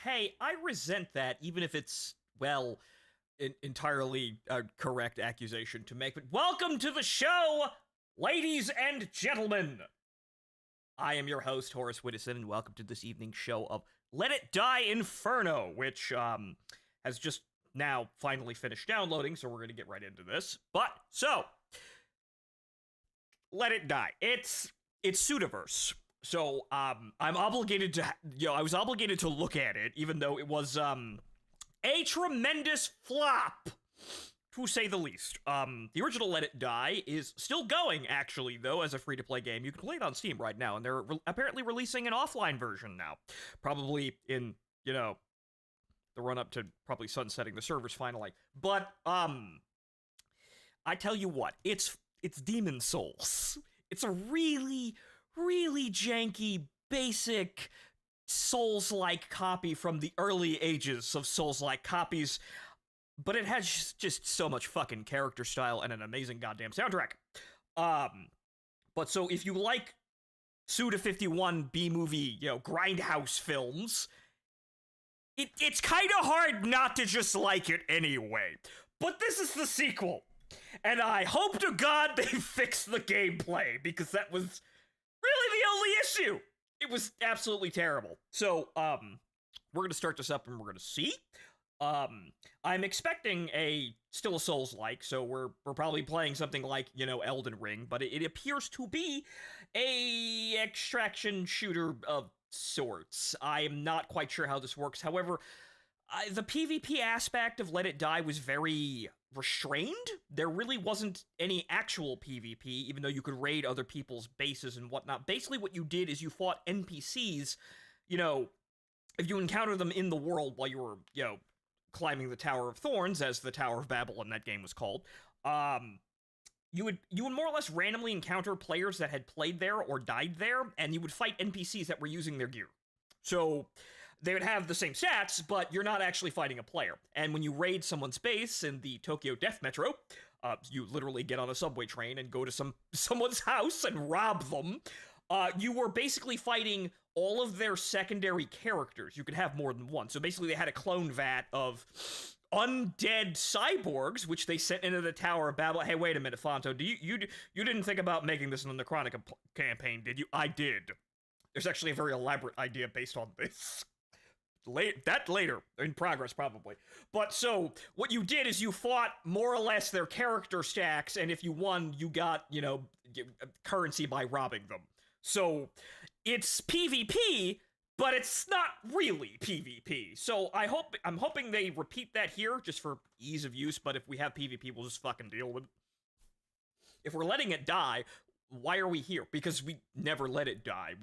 hey, I resent that, even if it's, well, entirely a correct accusation to make. But welcome to the show, ladies and gentlemen. I am your host, Horace Widdison, and welcome to this evening's show of Let It Die Inferno, which has just now finally finished downloading, so we're going to get right into this. Let It Die. It's Sudaverse. So, I'm obligated to, I was obligated to look at it, even though it was, a tremendous flop, to say the least. The original Let It Die is still going, actually, though, as a free-to-play game. You can play it on Steam right now, and they're apparently releasing an offline version now. Probably in, the run-up to probably sunsetting the servers finally. But, I tell you what, it's Demon Souls. It's a really janky, basic Souls-like copy from the early ages of Souls-like copies, but it has just so much fucking character style and an amazing goddamn soundtrack. But so if you like Suda51 B-movie, grindhouse films, it's kind of hard not to just like it anyway. But this is the sequel, and I hope to God they fix the gameplay, because that was really the only issue. It was absolutely terrible. So, we're gonna start this up and we're gonna see. I'm expecting still a Souls-like, so we're probably playing something like, Elden Ring, but it appears to be a extraction shooter of sorts. I am not quite sure how this works. However, the PvP aspect of Let It Die was very restrained. There really wasn't any actual PvP, even though you could raid other people's bases and whatnot. Basically, what you did is you fought NPCs, if you encounter them in the world while you were, climbing the Tower of Thorns, as the Tower of Babel in that game was called, you would more or less randomly encounter players that had played there or died there, and you would fight NPCs that were using their gear. So they would have the same stats, but you're not actually fighting a player. And when you raid someone's base in the Tokyo Death Metro, you literally get on a subway train and go to someone's house and rob them. You were basically fighting all of their secondary characters. You could have more than one. So basically they had a clone vat of undead cyborgs, which they sent into the Tower of Babel. Hey, wait a minute, Fonto. You didn't think about making this in the Necronica campaign, did you? I did. There's actually a very elaborate idea based on this. Later, in progress, probably. But so, what you did is you fought more or less their character stacks, and if you won, you got, currency by robbing them. So, it's PvP, but it's not really PvP. So, I'm hoping they repeat that here, just for ease of use, but if we have PvP, we'll just fucking deal with it. If we're letting it die, why are we here? Because we never let it die.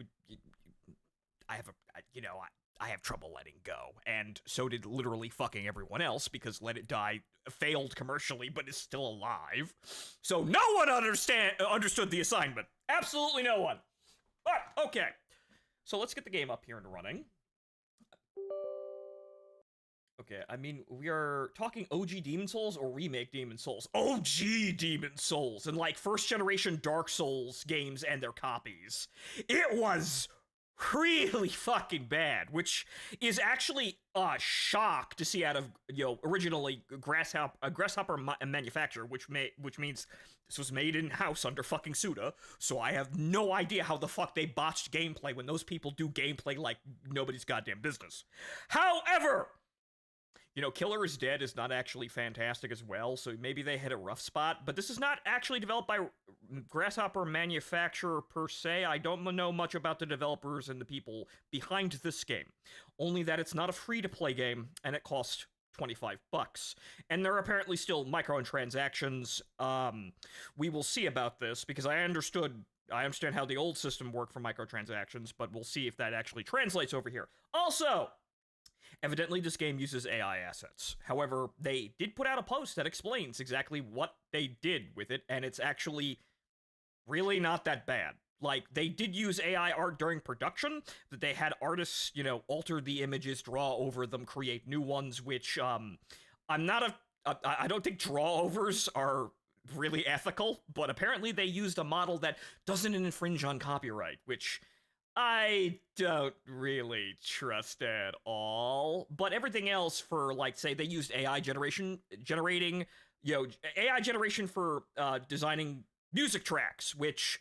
I have trouble letting go, and so did literally fucking everyone else, because Let It Die failed commercially, but is still alive. So no one understood the assignment. Absolutely no one. But, okay. So let's get the game up here and running. Okay, I mean, we are talking OG Demon Souls or remake Demon Souls? OG Demon Souls, and like first generation Dark Souls games and their copies. It was really fucking bad, which is actually a shock to see out of, originally Grasshopper manufacturer, which means this was made in-house under fucking Suda, so I have no idea how the fuck they botched gameplay when those people do gameplay like nobody's goddamn business. However, Killer is Dead is not actually fantastic as well, so maybe they hit a rough spot, but this is not actually developed by Grasshopper Manufacturer per se. I don't know much about the developers and the people behind this game, only that it's not a free-to-play game, and it costs $25. And there are apparently still microtransactions. We will see about this, because I understand how the old system worked for microtransactions, but we'll see if that actually translates over here. Also, evidently, this game uses AI assets. However, they did put out a post that explains exactly what they did with it, and it's actually really not that bad. Like, they did use AI art during production, that they had artists, alter the images, draw over them, create new ones, which, I don't think draw-overs are really ethical, but apparently they used a model that doesn't infringe on copyright, which I don't really trust at all. But everything else for, like, say they used AI generating, AI generation for designing music tracks, which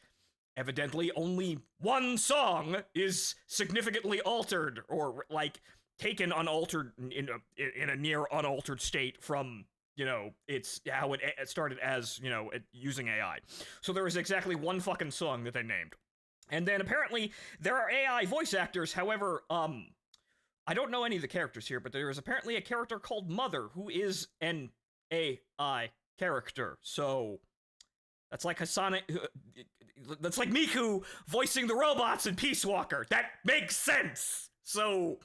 evidently only one song is significantly altered or like taken unaltered in a near unaltered state from it's how it started as using AI. So there was exactly one fucking song that they named. And then apparently there are AI voice actors. However, I don't know any of the characters here, but there is apparently a character called Mother who is an AI character. So that's like Hasana. That's like Miku voicing the robots in Peace Walker. That makes sense. So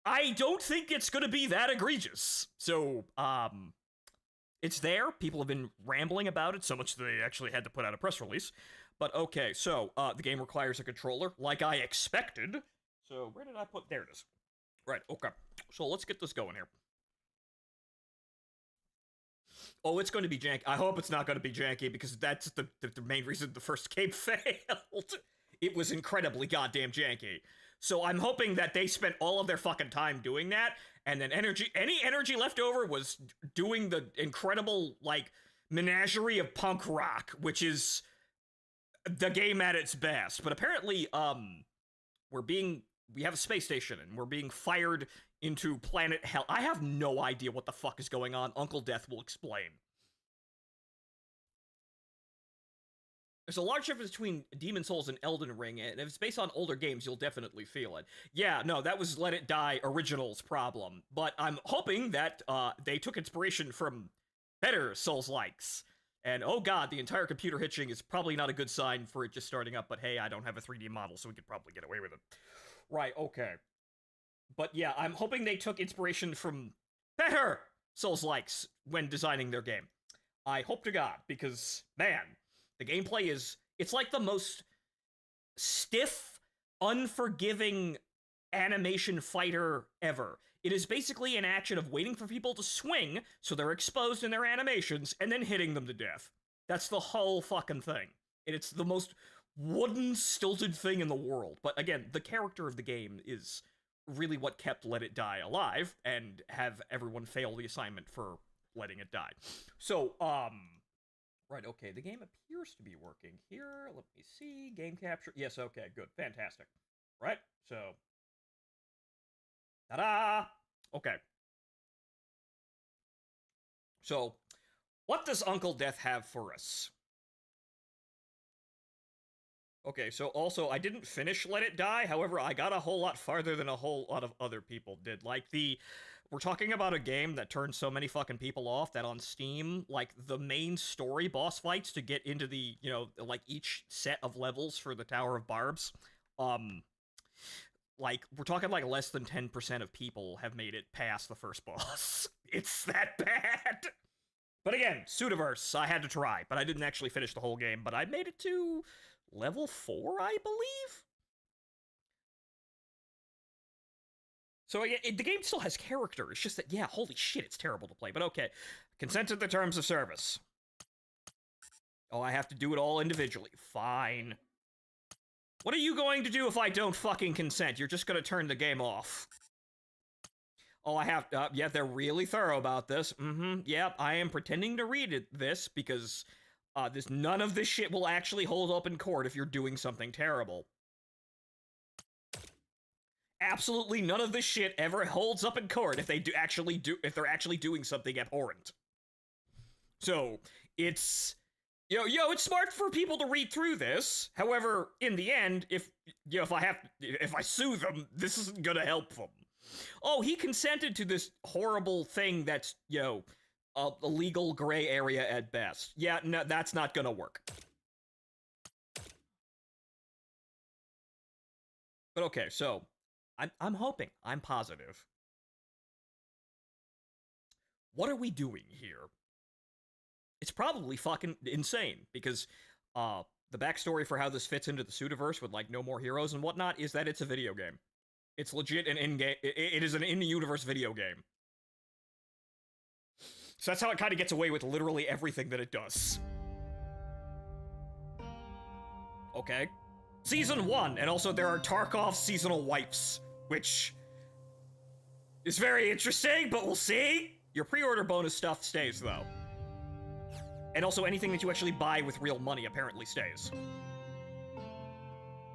I don't think it's going to be that egregious. So it's there. People have been rambling about it so much that they actually had to put out a press release. But okay, so the game requires a controller, like I expected. So where did I put? There it is. Right. Okay. So let's get this going here. Oh, it's going to be janky. I hope it's not going to be janky because that's the main reason the first game failed. It was incredibly goddamn janky. So I'm hoping that they spent all of their fucking time doing that, and then any energy left over was doing the incredible, like, menagerie of punk rock, which is the game at its best. But apparently, we have a space station, and we're being fired into planet hell. I have no idea what the fuck is going on. Uncle Death will explain. There's a large difference between Demon Souls and Elden Ring, and if it's based on older games, you'll definitely feel it. Yeah, no, that was Let It Die Original's problem, but I'm hoping that they took inspiration from better Souls-likes. And oh god, the entire computer hitching is probably not a good sign for it just starting up, but hey, I don't have a 3D model, so we could probably get away with it. Right, okay. But yeah, I'm hoping they took inspiration from better Souls-likes when designing their game. I hope to god, because, man, the gameplay it's like the most stiff, unforgiving animation fighter ever. It is basically an action of waiting for people to swing so they're exposed in their animations and then hitting them to death. That's the whole fucking thing. And it's the most wooden, stilted thing in the world. But again, the character of the game is really what kept Let It Die alive and have everyone fail the assignment for letting it die. So, right, okay, the game appears to be working here. Let me see. Game capture. Yes, okay, good. Fantastic. Right, so. Ta-da! Okay. So, what does Uncle Death have for us? Okay, so also, I didn't finish Let It Die. However, I got a whole lot farther than a whole lot of other people did. Like, we're talking about a game that turned so many fucking people off that on Steam, like, the main story boss fights to get into the, like, each set of levels for the Tower of Barbs, like, we're talking, like, less than 10% of people have made it past the first boss. It's that bad! But again, Pseudoverse, I had to try, but I didn't actually finish the whole game, but I made it to level 4, I believe? So yeah, the game still has character. It's just that, yeah, holy shit, it's terrible to play. But okay. Consent to the terms of service. Oh, I have to do it all individually. Fine. What are you going to do if I don't fucking consent? You're just gonna turn the game off. Oh, I have to, yeah, they're really thorough about this. Yep, I am pretending to read this because none of this shit will actually hold up in court if you're doing something terrible. Absolutely none of this shit ever holds up in court if they're actually doing something abhorrent. So, it's it's smart for people to read through this. However, in the end, if I sue them, this isn't gonna help them. Oh, he consented to this horrible thing that's, a legal gray area at best. Yeah, no, that's not gonna work. But okay, so I'm hoping, I'm positive. What are we doing here? It's probably fucking insane because the backstory for how this fits into the Pseudoverse with like no more heroes and whatnot is that it's a video game. It's legit an in-game. It is an in-universe video game. So that's how it kind of gets away with literally everything that it does. Okay. Season 1, and also there are Tarkov seasonal wipes, which is very interesting, but we'll see. Your pre-order bonus stuff stays, though. And also anything that you actually buy with real money apparently stays.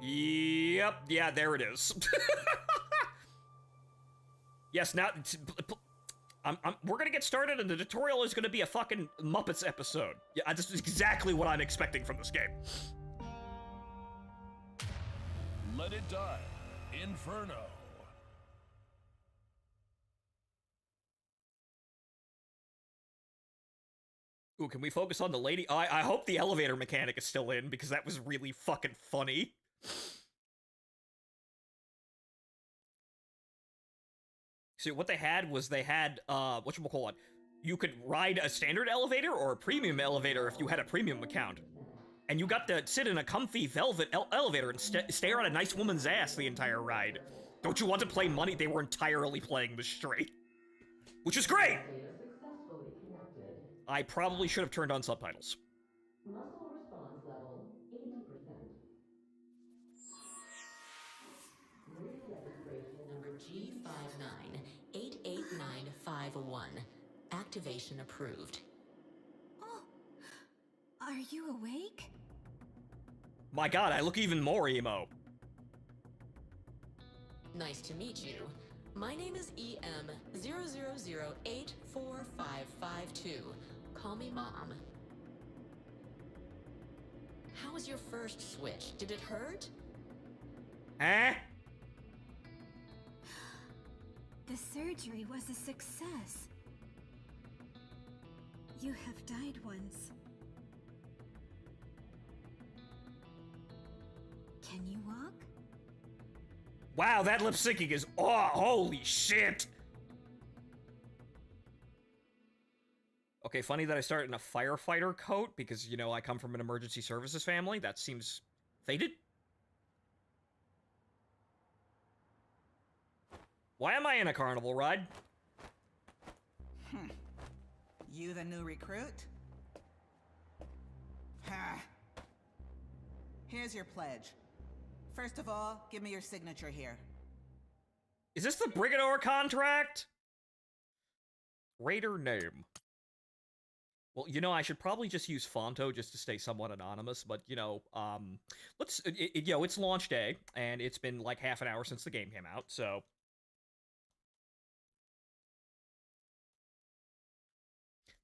Yep, yeah, there it is. Yes, now... we're gonna get started, and the tutorial is gonna be a fucking Muppets episode. Yeah, this is exactly what I'm expecting from this game. Let it die. Inferno. Ooh, can we focus on the lady? I hope the elevator mechanic is still in, because that was really fucking funny. So what they had was whatchamacallit, you could ride a standard elevator or a premium elevator if you had a premium account. And you got to sit in a comfy velvet elevator and stare at a nice woman's ass the entire ride. Don't you want to play money? They were entirely playing this straight. Which is great! I probably should have turned on subtitles. Muscle response level 80%. Registration number G59-88951. Activation approved. Oh, are you awake? My god, I look even more emo. Nice to meet you. My name is EM00084552. Call me Mom. How was your first switch? Did it hurt? Huh? The surgery was a success. You have died once. Can you walk? Wow, that lip syncing is holy shit! Okay, funny that I started in a firefighter coat because, you know, I come from an emergency services family. That seems fated. Why am I in a carnival ride? You the new recruit? Ha! Here's your pledge. First of all, give me your signature here. Is this the Brigador contract? Raider name. Well, you know, I should probably just use Fonto just to stay somewhat anonymous, but, you know, it's launch day, and it's been like half an hour since the game came out, so...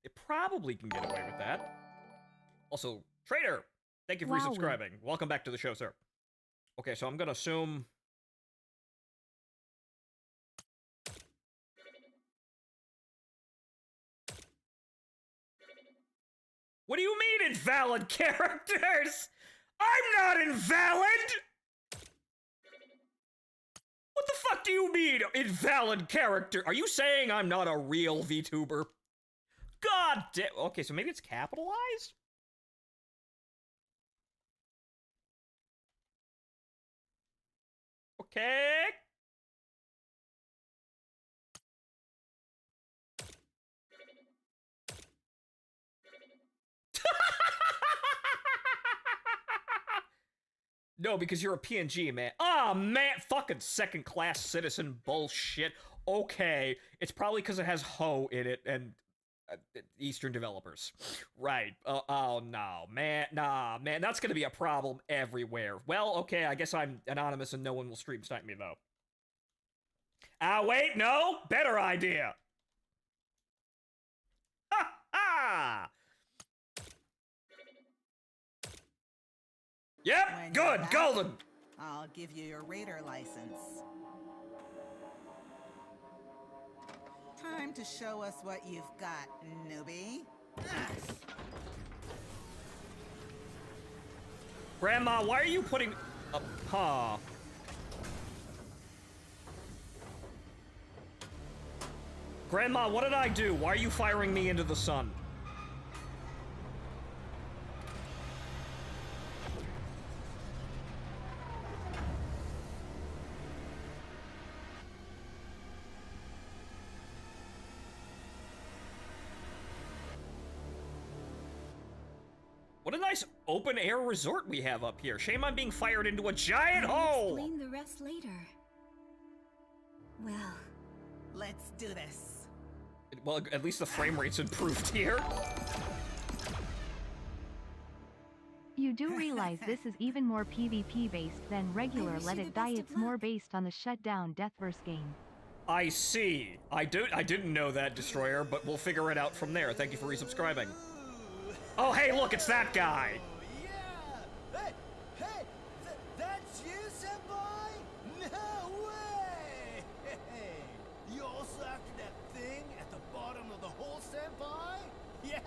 They probably can get away with that. Also, Trader, thank you for resubscribing. Welcome back to the show, sir. Okay, so I'm gonna assume... What do you mean, invalid characters? I'm not invalid! What the fuck do you mean, invalid character? Are you saying I'm not a real VTuber? God damn. Okay, so maybe it's capitalized? Okay. No, because you're a PNG, man. Oh, man. Fucking second-class citizen bullshit. Okay. It's probably because it has Ho in it and Eastern developers. Right. Oh, no. Man, nah, man. That's gonna be a problem everywhere. Well, okay, I guess I'm anonymous and no one will stream snipe me, though. Wait, no! Better idea! Ha! Ha! Yep, When good, you're back, golden! I'll give you your raider license. Time to show us what you've got, newbie. Grandma, why are you putting a paw? Grandma, what did I do? Why are you firing me into the sun? What a nice open-air resort we have up here. Shame I'm being fired into a giant hole! Explain the rest later. Well, Let's do this. Well, at least the frame rate's improved here. You do realize this is even more PvP based than regular wish Let you It the Die. best of It's more luck. based on the shutdown Deathverse game. I see. I didn't know that, Destroyer, but we'll figure it out from there. Thank you for resubscribing. Oh, hey, look, it's that guy! Yeah! Hey, that's you, senpai? No way! Hey, you also after that thing at the bottom of the hole, senpai? Yeah!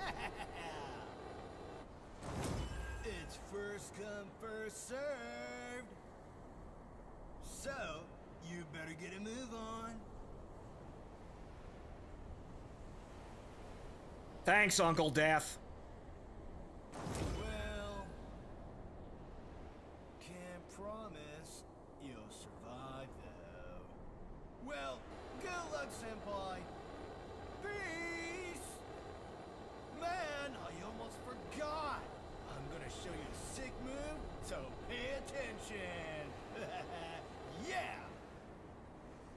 It's first come, first served. So, you better get a move on. Thanks, Uncle Death. Well, can't promise you'll survive, though. Well, good luck, senpai. Peace! Man, I almost forgot. I'm gonna show you a sick move, so pay attention. Yeah!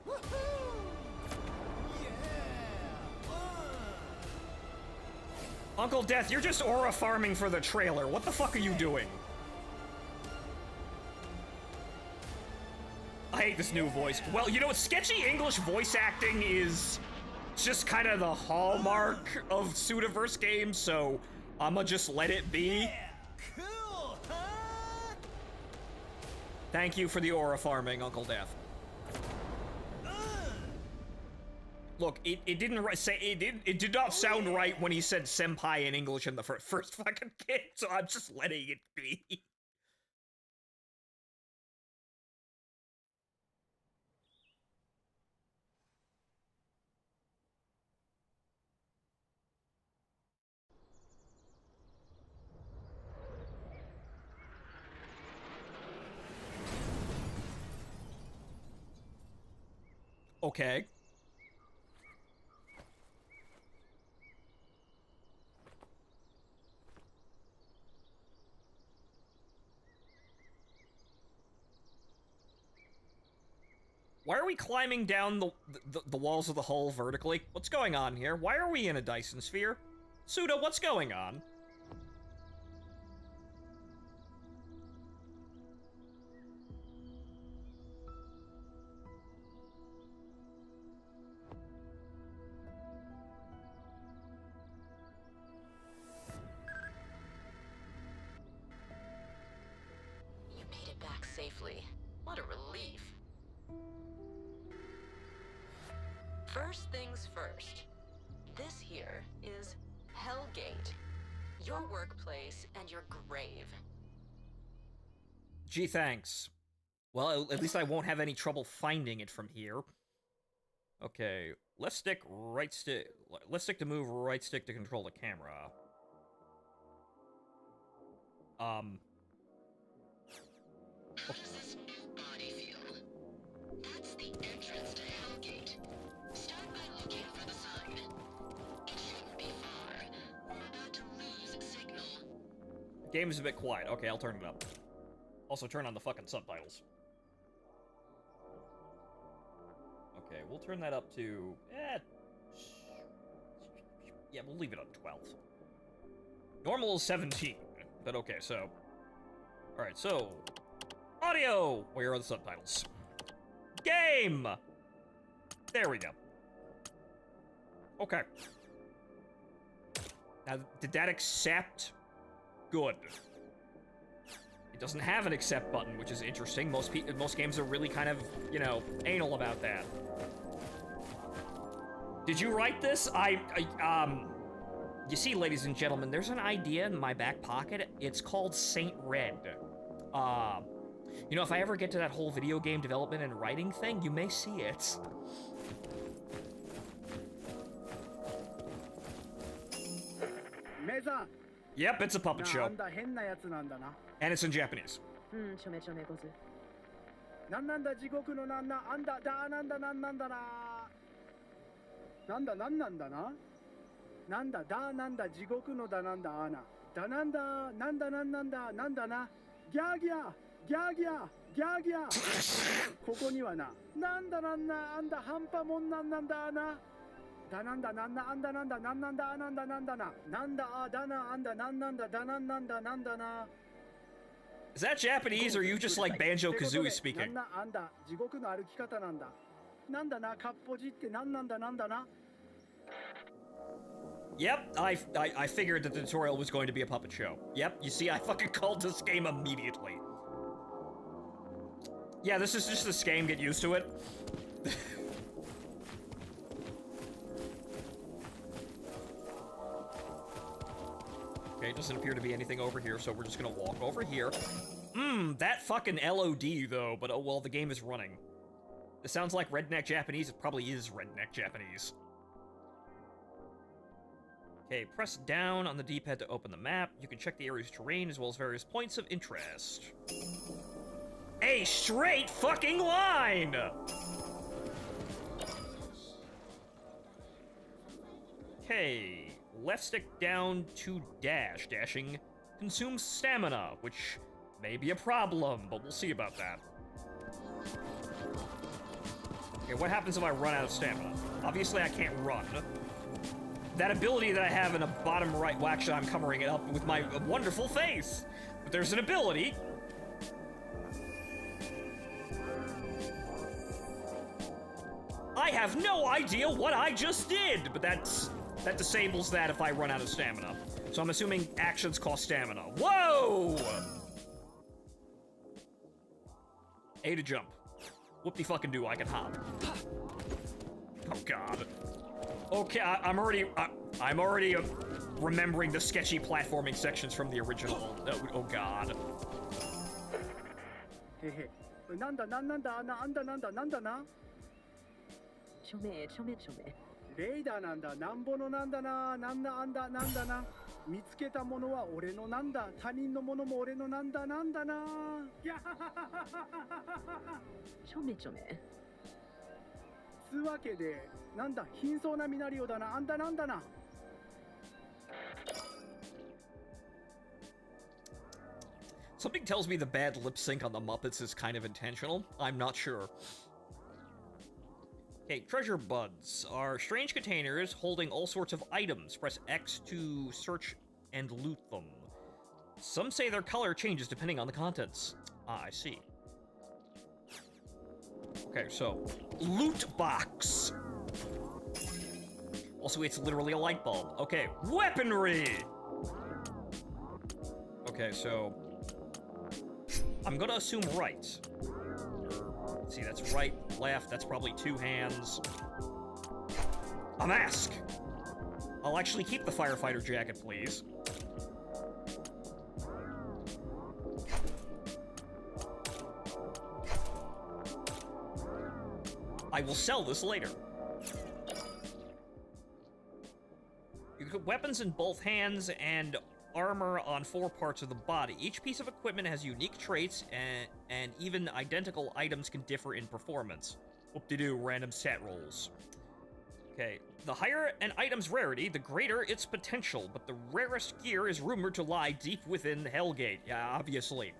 Woohoo! Yeah! Uncle Death, you're just aura farming for the trailer. What the fuck are you doing? I hate this new voice. Well, you know what? Sketchy English voice acting is just kind of the hallmark of Sudaverse games, so I'ma just let it be. Yeah! Cool, huh? Thank you for the aura farming, Uncle Death. Look, it didn't say it did not sound right when he said senpai in English in the first fucking game, so I'm just letting it be. Okay. Why are we climbing down the walls of the hull vertically? What's going on here? Why are we in a Dyson sphere? Suda, what's going on? You made it back safely. What a relief. First things first. This here is Hellgate. Your workplace and your grave. Gee, thanks. Well, at least I won't have any trouble finding it from here. Okay, left stick to move, right stick to control the camera. How does this new body feel? That's the entrance to Hellgate. Start by looking for the sign. It shouldn't be far. We're about to lose signal. Game's a bit quiet. Okay, I'll turn it up. Also, turn on the fucking subtitles. Okay, we'll turn that up to... yeah, we'll leave it on 12. Normal is 17, but okay, so... Alright, so... Audio! Where are the subtitles? Game! There we go. Okay. Now, did that accept? Good. It doesn't have an accept button, which is interesting. Most games are really kind of, you know, anal about that. Did you write this? You see, ladies and gentlemen, there's an idea in my back pocket. It's called Saint Red. You know, if I ever get to that whole video game development and writing thing, you may see it. Yep, it's a puppet show. And it's in Japanese. ちょめちょめごず。なんなんだ地獄のなんなあんだだなんだなんなんだななんだなんなんだななんだだなんだ地獄のだなんだあなだなんだなんだなんなんだなんだなギャーギャーギャーギャーギャーギャーここにはななんだなんだあんだ半端もんなんなんだなだなんだなんだあんだなんだなんなんだなんだなんだななんだあだなあんだなんなんだだなんなんだなんだな Is that Japanese or are you just like Banjo-Kazooie な speaking? んだあんだ地獄の歩き方なんだなんだなかっぽじってなんなんだなんだな Yep, I figured that the tutorial was going to be a puppet show. Yep, you see, I fucking called this game immediately. Yeah, this is just this game, get used to it. Okay, doesn't appear to be anything over here, so we're just gonna walk over here. That fucking LOD, though, but oh well, the game is running. This sounds like redneck Japanese, it probably is redneck Japanese. Okay, press down on the D-pad to open the map. You can check the area's terrain as well as various points of interest. A straight fucking line! Okay, left stick down to dash. Dashing consumes stamina, which may be a problem, but we'll see about that. Okay, what happens if I run out of stamina? Obviously, I can't run. That ability that I have in the bottom right, well, actually, I'm covering it up with my wonderful face. But there's an ability. I have no idea what I just did, but that disables that if I run out of stamina. So I'm assuming actions cost stamina. Whoa! A to jump. Whoop-de-fucking-do, I can hop. Oh, God. Okay, I'm already remembering the sketchy platforming sections from the original. Oh, God. へへなんだなんなんだなあんだなんだなんだな署名署名署名レイダーなんだなんぼのなんだななんだあんだなんだな見つけたものは俺のなんだ他人のものも俺のなんだなんだなギャハハハハハハ署名署名つわけでなんだ貧相なミナリオだなあんだなんだな Something tells me the bad lip sync on the Muppets is kind of intentional. I'm not sure. Okay, treasure buds are strange containers holding all sorts of items. Press X to search and loot them. Some say their color changes depending on the contents. Ah, I see. Okay, so, loot box. Also, it's literally a light bulb. Okay, weaponry! Okay, so I'm gonna assume right. Let's see, that's right, left, that's probably two hands. A mask! I'll actually keep the firefighter jacket, please. I will sell this later. You can put weapons in both hands and armor on 4 parts of the body. Each piece of equipment has unique traits, and even identical items can differ in performance. Whoop-de-doo, random stat rolls. Okay, the higher an item's rarity, the greater its potential, but the rarest gear is rumored to lie deep within Hellgate. Yeah, obviously.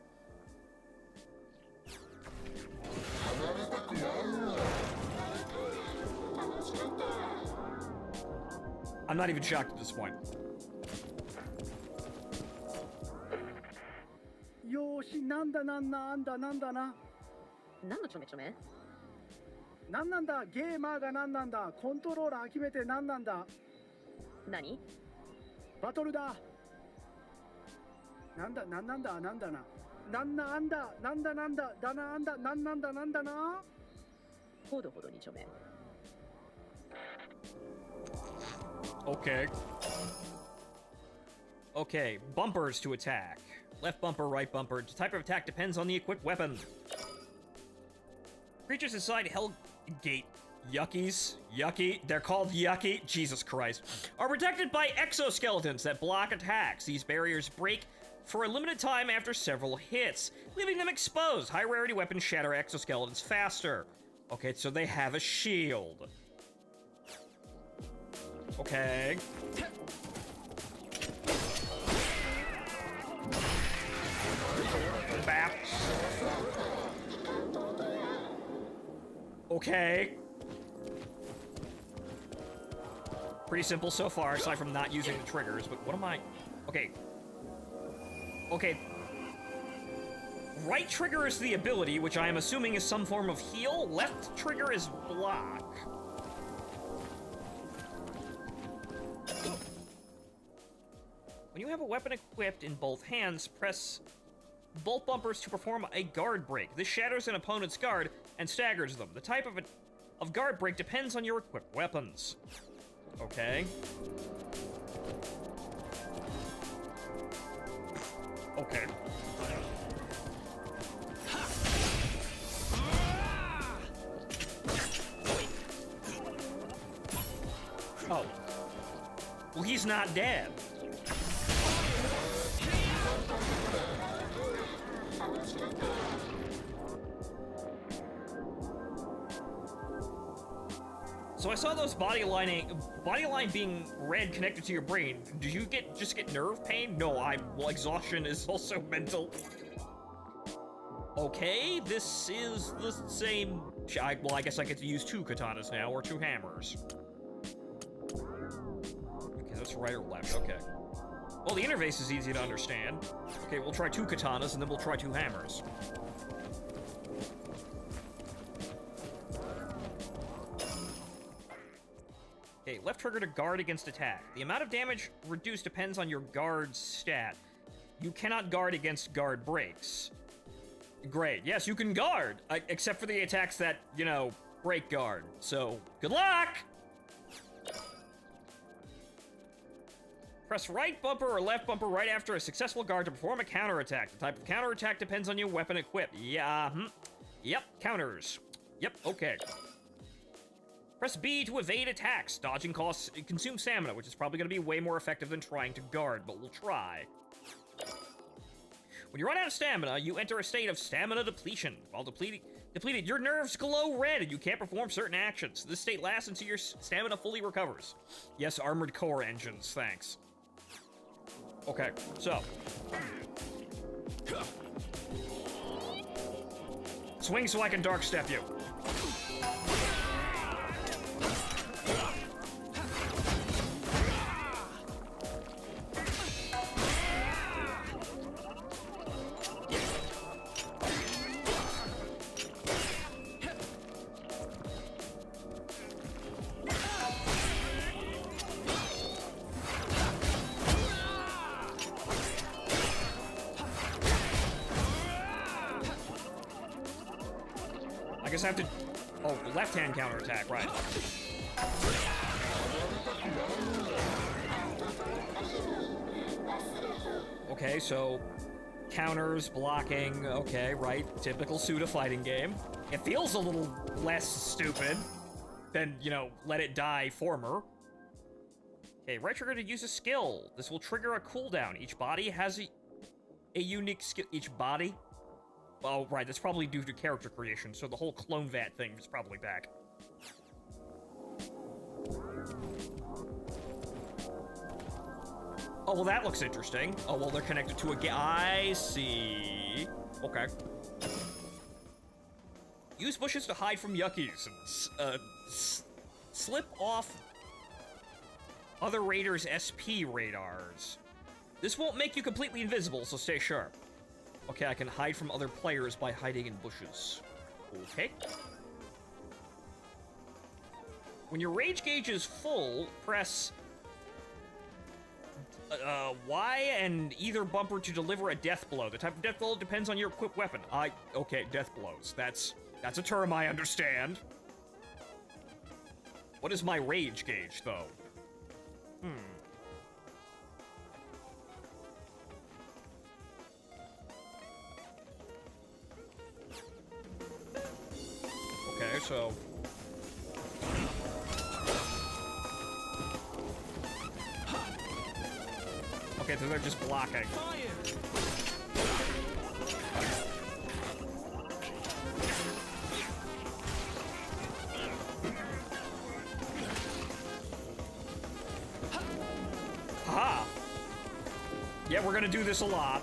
I'm not even shocked at this point. よーしなんだなんだあんだなんだな何のちょめちょめなんなんだゲーマーがなんなんだコントローラー決めてなんなんだ何バトルだなんだなんなんだなんだななんなあんだなんだなんだだなあんだなんなんだなんだなほどほどにちょめ Okay. Okay, bumpers to attack. Left bumper, right bumper. The type of attack depends on the equipped weapon. Creatures inside Hellgate, yucky, they're called yucky, Jesus Christ, are protected by exoskeletons that block attacks. These barriers break for a limited time after several hits, leaving them exposed. High rarity weapons shatter exoskeletons faster. Okay, so they have a shield. Okay. Okay. Pretty simple so far, aside from not using the triggers, but what am I... Okay. Okay. Right trigger is the ability, which I am assuming is some form of heal. Left trigger is block. When you have a weapon equipped in both hands, press both bumpers to perform a guard break. This shatters an opponent's guard and staggers them. The type of guard break depends on your equipped weapons. Okay. Okay. Oh. Well, he's not dead. So I saw those body line being red connected to your brain. Did you just get nerve pain? No, well, exhaustion is also mental. Okay, this is the same. Well, I guess I get to use 2 katanas now, or 2 hammers. Okay, that's right or left. Okay. Well, the interface is easy to understand. Okay, we'll try 2 katanas, and then we'll try 2 hammers. Okay, left trigger to guard against attack. The amount of damage reduced depends on your guard's stat. You cannot guard against guard breaks. Great. Yes, you can guard, except for the attacks that, you know, break guard. So, good luck! Press right bumper or left bumper right after a successful guard to perform a counterattack. The type of counterattack depends on your weapon equipped. Yeah, Yep, counters. Yep, okay. Press B to evade attacks. Dodging costs consume stamina, which is probably going to be way more effective than trying to guard, but we'll try. When you run out of stamina, you enter a state of stamina depletion. While depleted, your nerves glow red and you can't perform certain actions. This state lasts until your stamina fully recovers. Yes, armored core engines, thanks. Okay, so. Swing so I can dark step you. I guess I have to... Oh, left-hand counterattack, right. Okay, so... counters, blocking, okay, right. Typical Suda fighting game. It feels a little less stupid than, you know, Let It Die former. Okay, right trigger to use a skill. This will trigger a cooldown. Each body has a unique skill. Each body? Oh, right, that's probably due to character creation, so the whole clone vat thing is probably back. Oh, well, that looks interesting. Oh, well, they're connected to a I see. Okay. Use bushes to hide from yuckies and, slip off other raiders' SP radars. This won't make you completely invisible, so stay sharp. Okay, I can hide from other players by hiding in bushes. Okay. When your rage gauge is full, press Y and either bumper to deliver a death blow. The type of death blow depends on your equipped weapon. Okay, death blows. That's a term I understand. What is my rage gauge, though? Okay, so... Okay, so they're just blocking. Aha! Yeah, we're gonna do this a lot.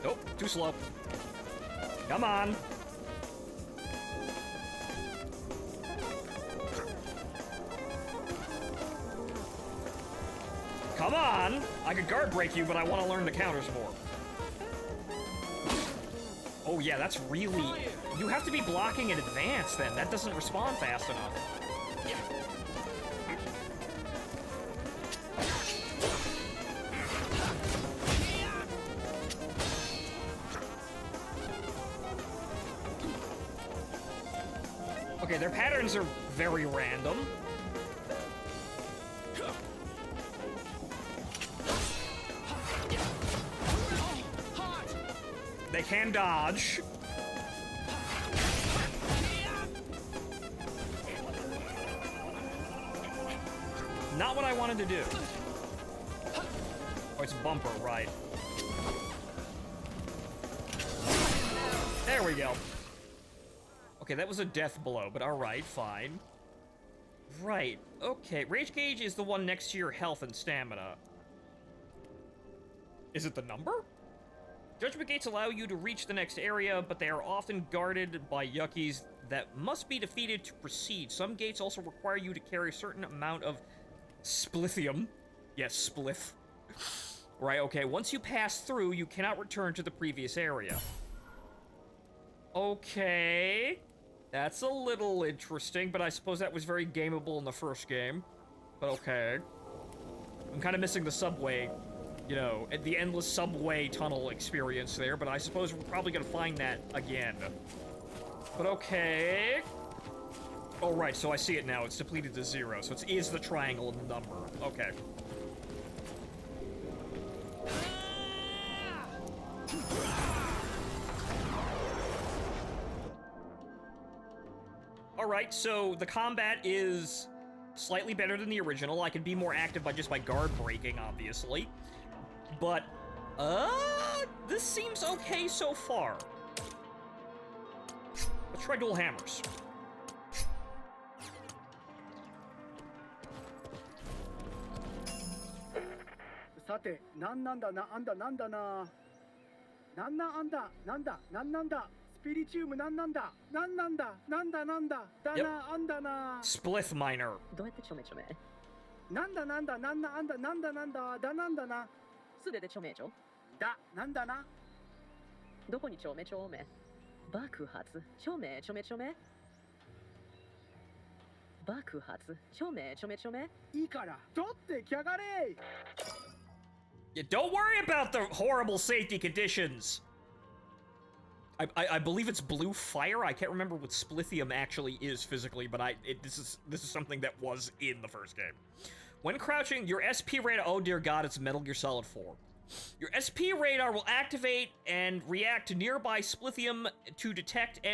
Nope, too slow. Come on. Come on! I could guard break you, but I want to learn the counters more. Oh yeah, that's really... You have to be blocking in advance then. That doesn't respond fast enough. Okay, their patterns are very random. They can dodge. Not what I wanted to do. Oh, it's bumper, right. There we go. Okay, that was a death blow, but alright, fine. Right, okay. Rage gauge is the one next to your health and stamina. Is it the number? Judgment gates allow you to reach the next area, but they are often guarded by yuckies that must be defeated to proceed. Some gates also require you to carry a certain amount of splithium. Yes, spliff. Right, okay. Once you pass through, you cannot return to the previous area. Okay. That's a little interesting, but I suppose that was very gameable in the first game. But okay. I'm kind of missing the subway, you know, the endless subway tunnel experience there, but I suppose we're probably gonna find that again. But okay. Oh, right, so I see it now. It's depleted to 0, so it is the triangle in the number. Okay. Alright, so the combat is slightly better than the original. I can be more active by guard breaking, obviously. But, this seems okay so far. Let's try dual hammers. Sate, nanda na anda nanda na. Nanda anda nanda nanda. Spiritium nanda nanda nanda dana anda na. Splith minor. どうやってちょめちょめ Nanda nanda nanda anda nanda nanda da nanda na. 素手でちょめちょ Da nanda na. どこにちょめちょめ爆発ちょめちょめちょめ爆発ちょめちょめちょめいいから取ってきやがれ。 Yeah, don't worry about the horrible safety conditions. I believe it's blue fire. I can't remember what splithium actually is physically, but this is something that was in the first game. When crouching, your SP radar. Oh dear God, it's Metal Gear Solid 4. Your SP radar will activate and react to nearby splithium to detect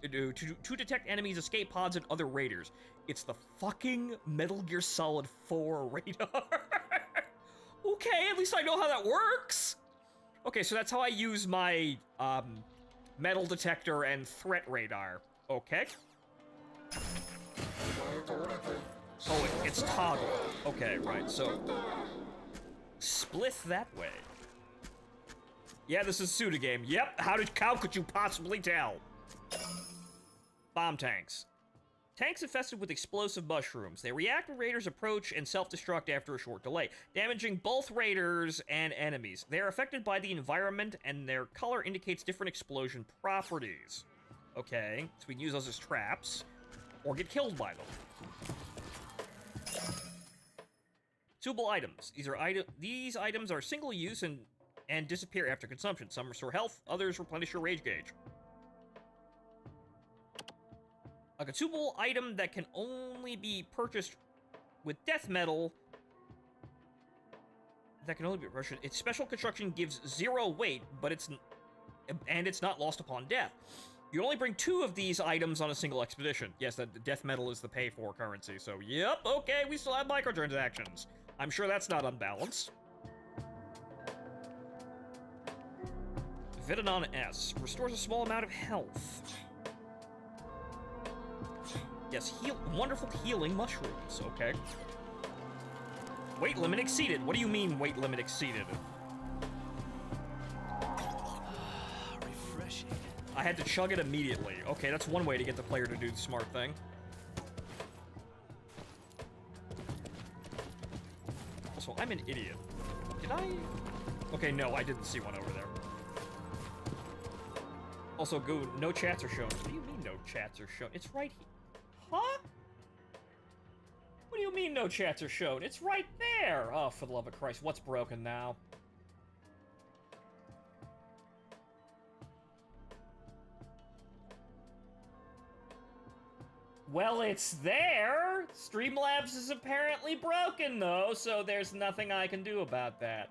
to detect enemies, escape pods, and other raiders. It's the fucking Metal Gear Solid 4 radar. Okay, at least I know how that works. Okay, so that's how I use my metal detector and threat radar. Okay. Oh, it's toggle. Okay, right, so splith that way. Yeah, this is Suda game. Yep, how could you possibly tell? Bomb tanks. Tanks infested with explosive mushrooms. They react when raiders approach and self-destruct after a short delay, damaging both raiders and enemies. They are affected by the environment, and their color indicates different explosion properties. Okay, so we can use those as traps, or get killed by them. Suitable items. These items are single-use and disappear after consumption. Some restore health, others replenish your rage gauge. A consumable item that can only be purchased with death metal. That can only be purchased. Its special construction gives 0 weight, but it's not lost upon death. You only bring 2 of these items on a single expedition. Yes, the death metal is the pay-for currency. So, yep, okay, we still have microtransactions. I'm sure that's not unbalanced. Vitanon S restores a small amount of health. Yes, wonderful healing mushrooms, okay. Weight limit exceeded. What do you mean weight limit exceeded? Refreshing. I had to chug it immediately. Okay, that's one way to get the player to do the smart thing. Also, asshole. I'm an idiot. Did I? Okay, no, I didn't see one over there. Also, go, no chats are shown. What do you mean no chats are shown? It's right here. Huh? What do you mean no chats are shown? It's right there! Oh, for the love of Christ, what's broken now? Well, it's there! Streamlabs is apparently broken, though, so there's nothing I can do about that.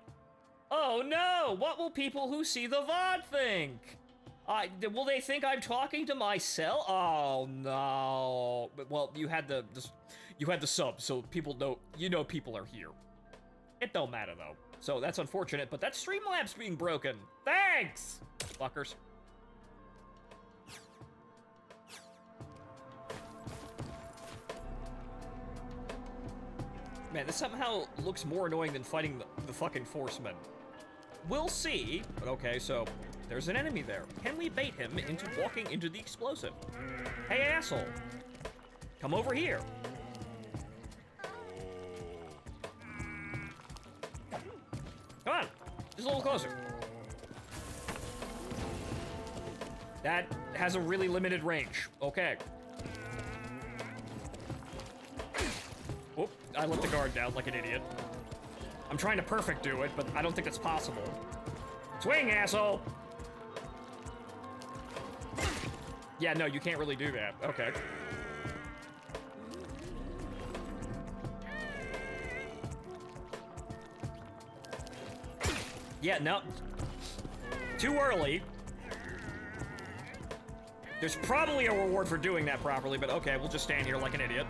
Oh no! What will people who see the VOD think? Will they think I'm talking to myself? Oh no! Well, you had the sub, so people know. You know people are here. It don't matter though. So that's unfortunate, but that's Streamlabs being broken. Thanks, fuckers. Man, this somehow looks more annoying than fighting the fucking Forcemen. We'll see. But okay, so there's an enemy there. Can we bait him into walking into the explosive? Hey, asshole. Come over here. Come on. Just a little closer. That has a really limited range. Okay. Oop, I let the guard down like an idiot. I'm trying to perfect do it, but I don't think it's possible. Swing, asshole! Yeah, no, you can't really do that. Okay. Yeah, no. Too early. There's probably a reward for doing that properly, but okay, we'll just stand here like an idiot.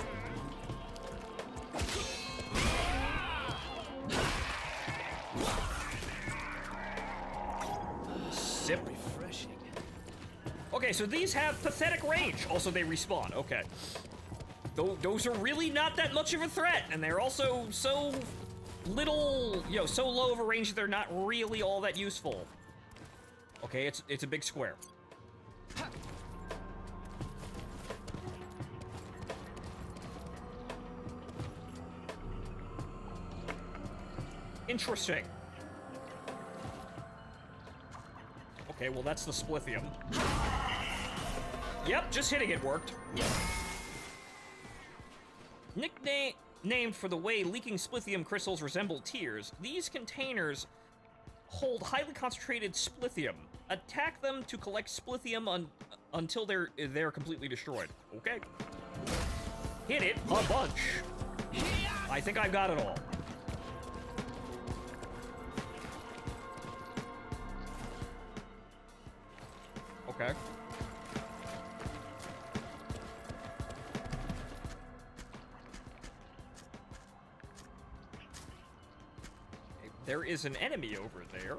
Sip. Refreshing. Okay, so these have pathetic range. Also, they respawn. Okay. Those are really not that much of a threat, and they're also so little, you know, so low of a range that they're not really all that useful. Okay, it's a big square. Interesting. Okay, well that's the splithium. Yep, just hitting it worked. Named for the way leaking splithium crystals resemble tears, these containers hold highly concentrated splithium. Attack them to collect splithium until they're completely destroyed. Okay. Hit it a bunch. I think I've got it all. Okay. There is an enemy over there.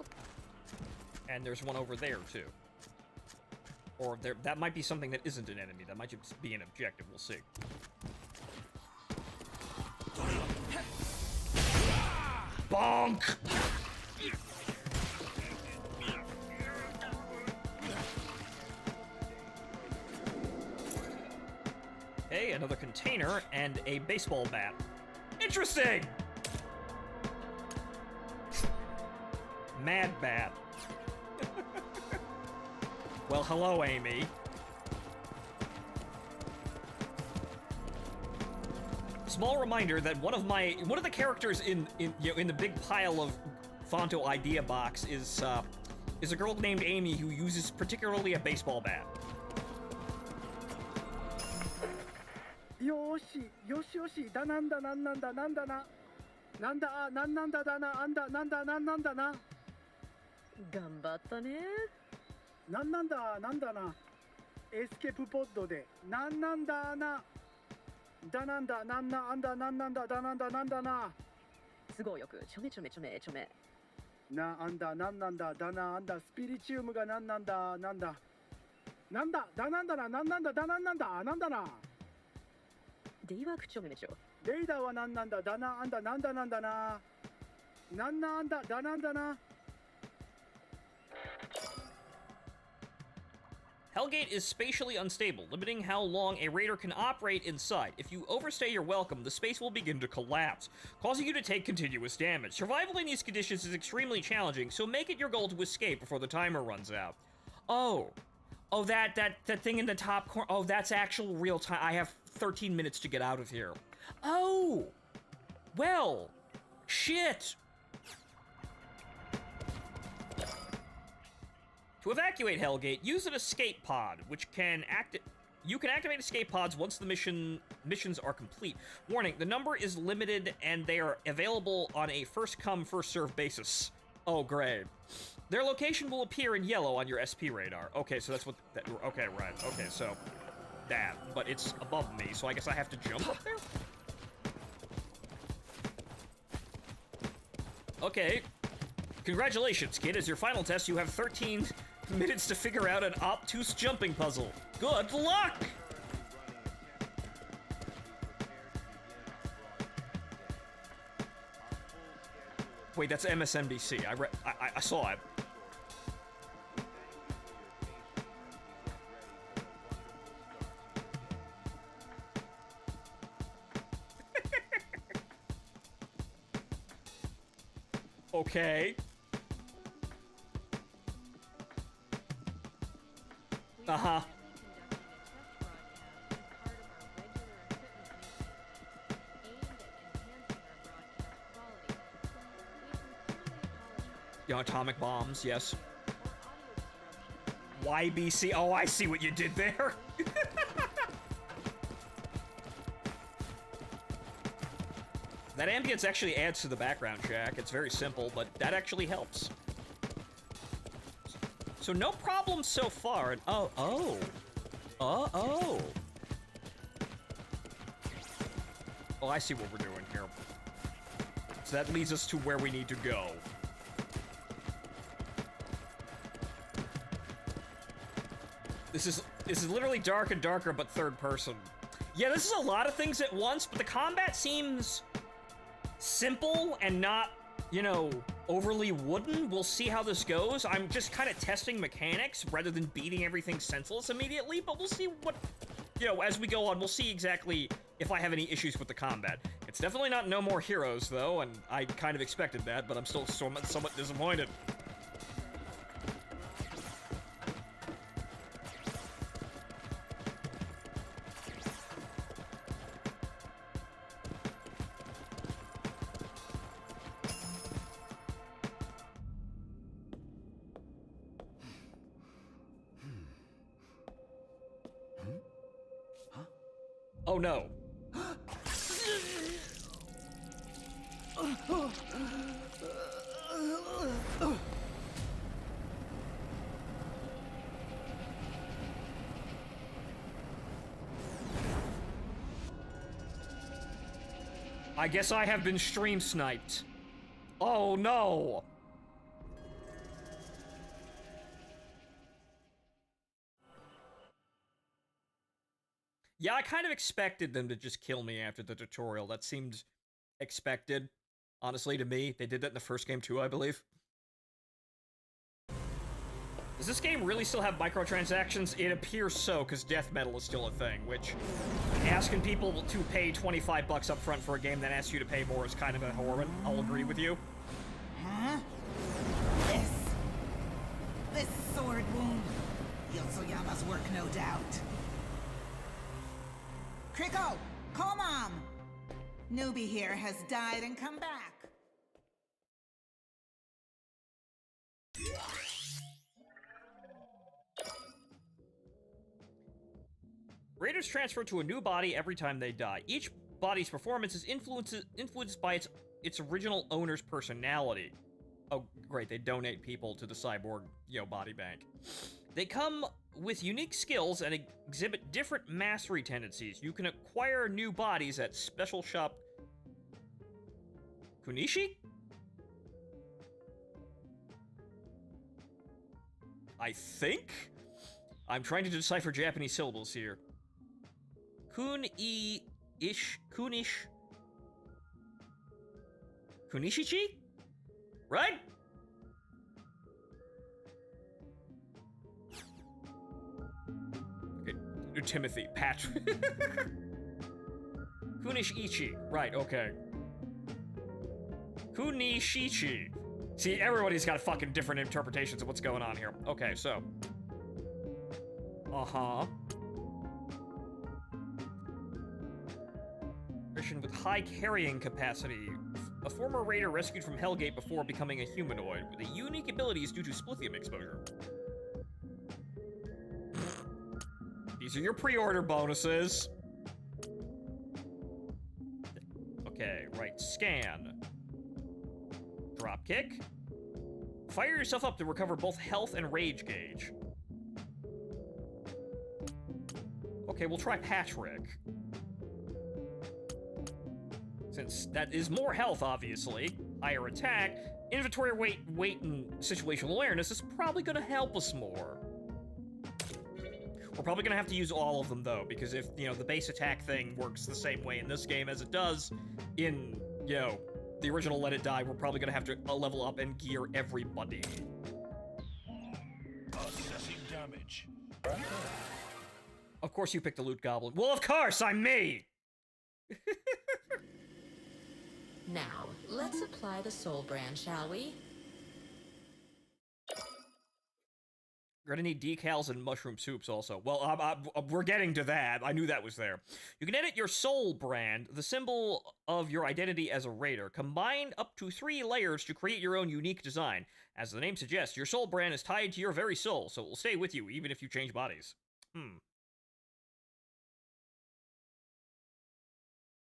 And there's one over there, too. Or that might be something that isn't an enemy. That might just be an objective. We'll see. Bonk! Hey, another container and a baseball bat. Interesting! Mad bat. Well, hello, Amy. Small reminder that one of the characters in the big pile of Fonto idea box is a girl named Amy who uses particularly a baseball bat. Yoshi, Yoshi, Yoshi, da nanda, nanda, nanda, na. Nanda, nanda, da na, anda, nanda, nanda, na. 頑張ったね。なんなんだなんだな。エスケープポッドでなんなんだな。だなんだなんなあんだなんなんだだなんだなんだな。都合よくちょめちょめちょめちょめ。なあんだなんなんだだなあんだスピリチウムがなんなんだなんだ。なんだだなんだななんなんだだなんなんだなんだな。デイワークちょめめちょ。レイダーはなんなんだだなあんだなんだなんだな。なんなあんだだなんだな。Hellgate is spatially unstable, limiting how long a raider can operate inside. If you overstay your welcome, the space will begin to collapse, causing you to take continuous damage. Survival in these conditions is extremely challenging, so make it your goal to escape before the timer runs out. Oh, that thing in the top corner. Oh, that's actual real time. I have 13 minutes to get out of here. Oh, well, shit. To evacuate Hellgate, use an escape pod, which can you can activate escape pods once the missions are complete. Warning, the number is limited and they are available on a first-come, first-served basis. Oh, great. Their location will appear in yellow on your SP radar. Okay, so that's what... okay, right. Okay, so... that. But it's above me, so I guess I have to jump up there? Okay. Congratulations, kid. As your final test, you have 13 minutes to figure out an obtuse jumping puzzle. Good luck! Wait, that's MSNBC. I saw it. Okay. Uh-huh. You know, atomic bombs, yes. YBC. Oh, I see what you did there. That ambience actually adds to the background track. It's very simple, but that actually helps. So no problem so far. And oh. Oh, I see what we're doing here. So that leads us to where we need to go. This is literally dark and darker, but third person. Yeah, this is a lot of things at once, but the combat seems simple and not, you know, overly wooden. We'll see how this goes. I'm just kind of testing mechanics rather than beating everything senseless immediately, but we'll see what, you know, as we go on, we'll see exactly if I have any issues with the combat. It's definitely not No More Heroes, though, and I kind of expected that, but I'm still somewhat disappointed. Oh no. I guess I have been stream sniped. Oh no. Yeah, I kind of expected them to just kill me after the tutorial. That seemed expected, honestly, to me. They did that in the first game too, I believe. Does this game really still have microtransactions? It appears so, because death metal is still a thing, which asking people to pay 25 bucks up front for a game that asks you to pay more is kind of a horror. I'll agree with you. Huh? This sword wound. Yosoyama's work, no doubt. Kriko, Komam! Newbie here has died and come back. Raiders transfer to a new body every time they die. Each body's performance is influenced by its original owner's personality. Oh, great, they donate people to the cyborg, body bank. They come with unique skills and exhibit different mastery tendencies. You can acquire new bodies at special shop... Kunishi? I think? I'm trying to decipher Japanese syllables here. Kunish? Kunishichi? Right? Timothy. Patrick. Kunishichi. Right, okay. Kunishichi. See, everybody's got fucking different interpretations of what's going on here. Okay, so. Uh-huh. Mission with high carrying capacity. A former raider rescued from Hellgate before becoming a humanoid with a unique abilities due to splithium exposure. These are your pre-order bonuses. Okay, right. Scan. Dropkick. Fire yourself up to recover both health and rage gauge. Okay, we'll try Patrick. Since that is more health, obviously. Higher attack. Inventory weight, and situational awareness is probably gonna help us more. We're probably gonna have to use all of them, though, because if, you know, the base attack thing works the same way in this game as it does in, you know, the original Let It Die, we're probably gonna have to level up and gear everybody. Assessing damage. Of course you picked the Loot Goblin. Well, of course, I'm me! Now, let's apply the soul brand, shall we? We're gonna need decals and mushroom soups also. Well, we're getting to that. I knew that was there. You can edit your soul brand, the symbol of your identity as a raider. Combine up to 3 layers to create your own unique design. As the name suggests, your soul brand is tied to your very soul, so it will stay with you even if you change bodies.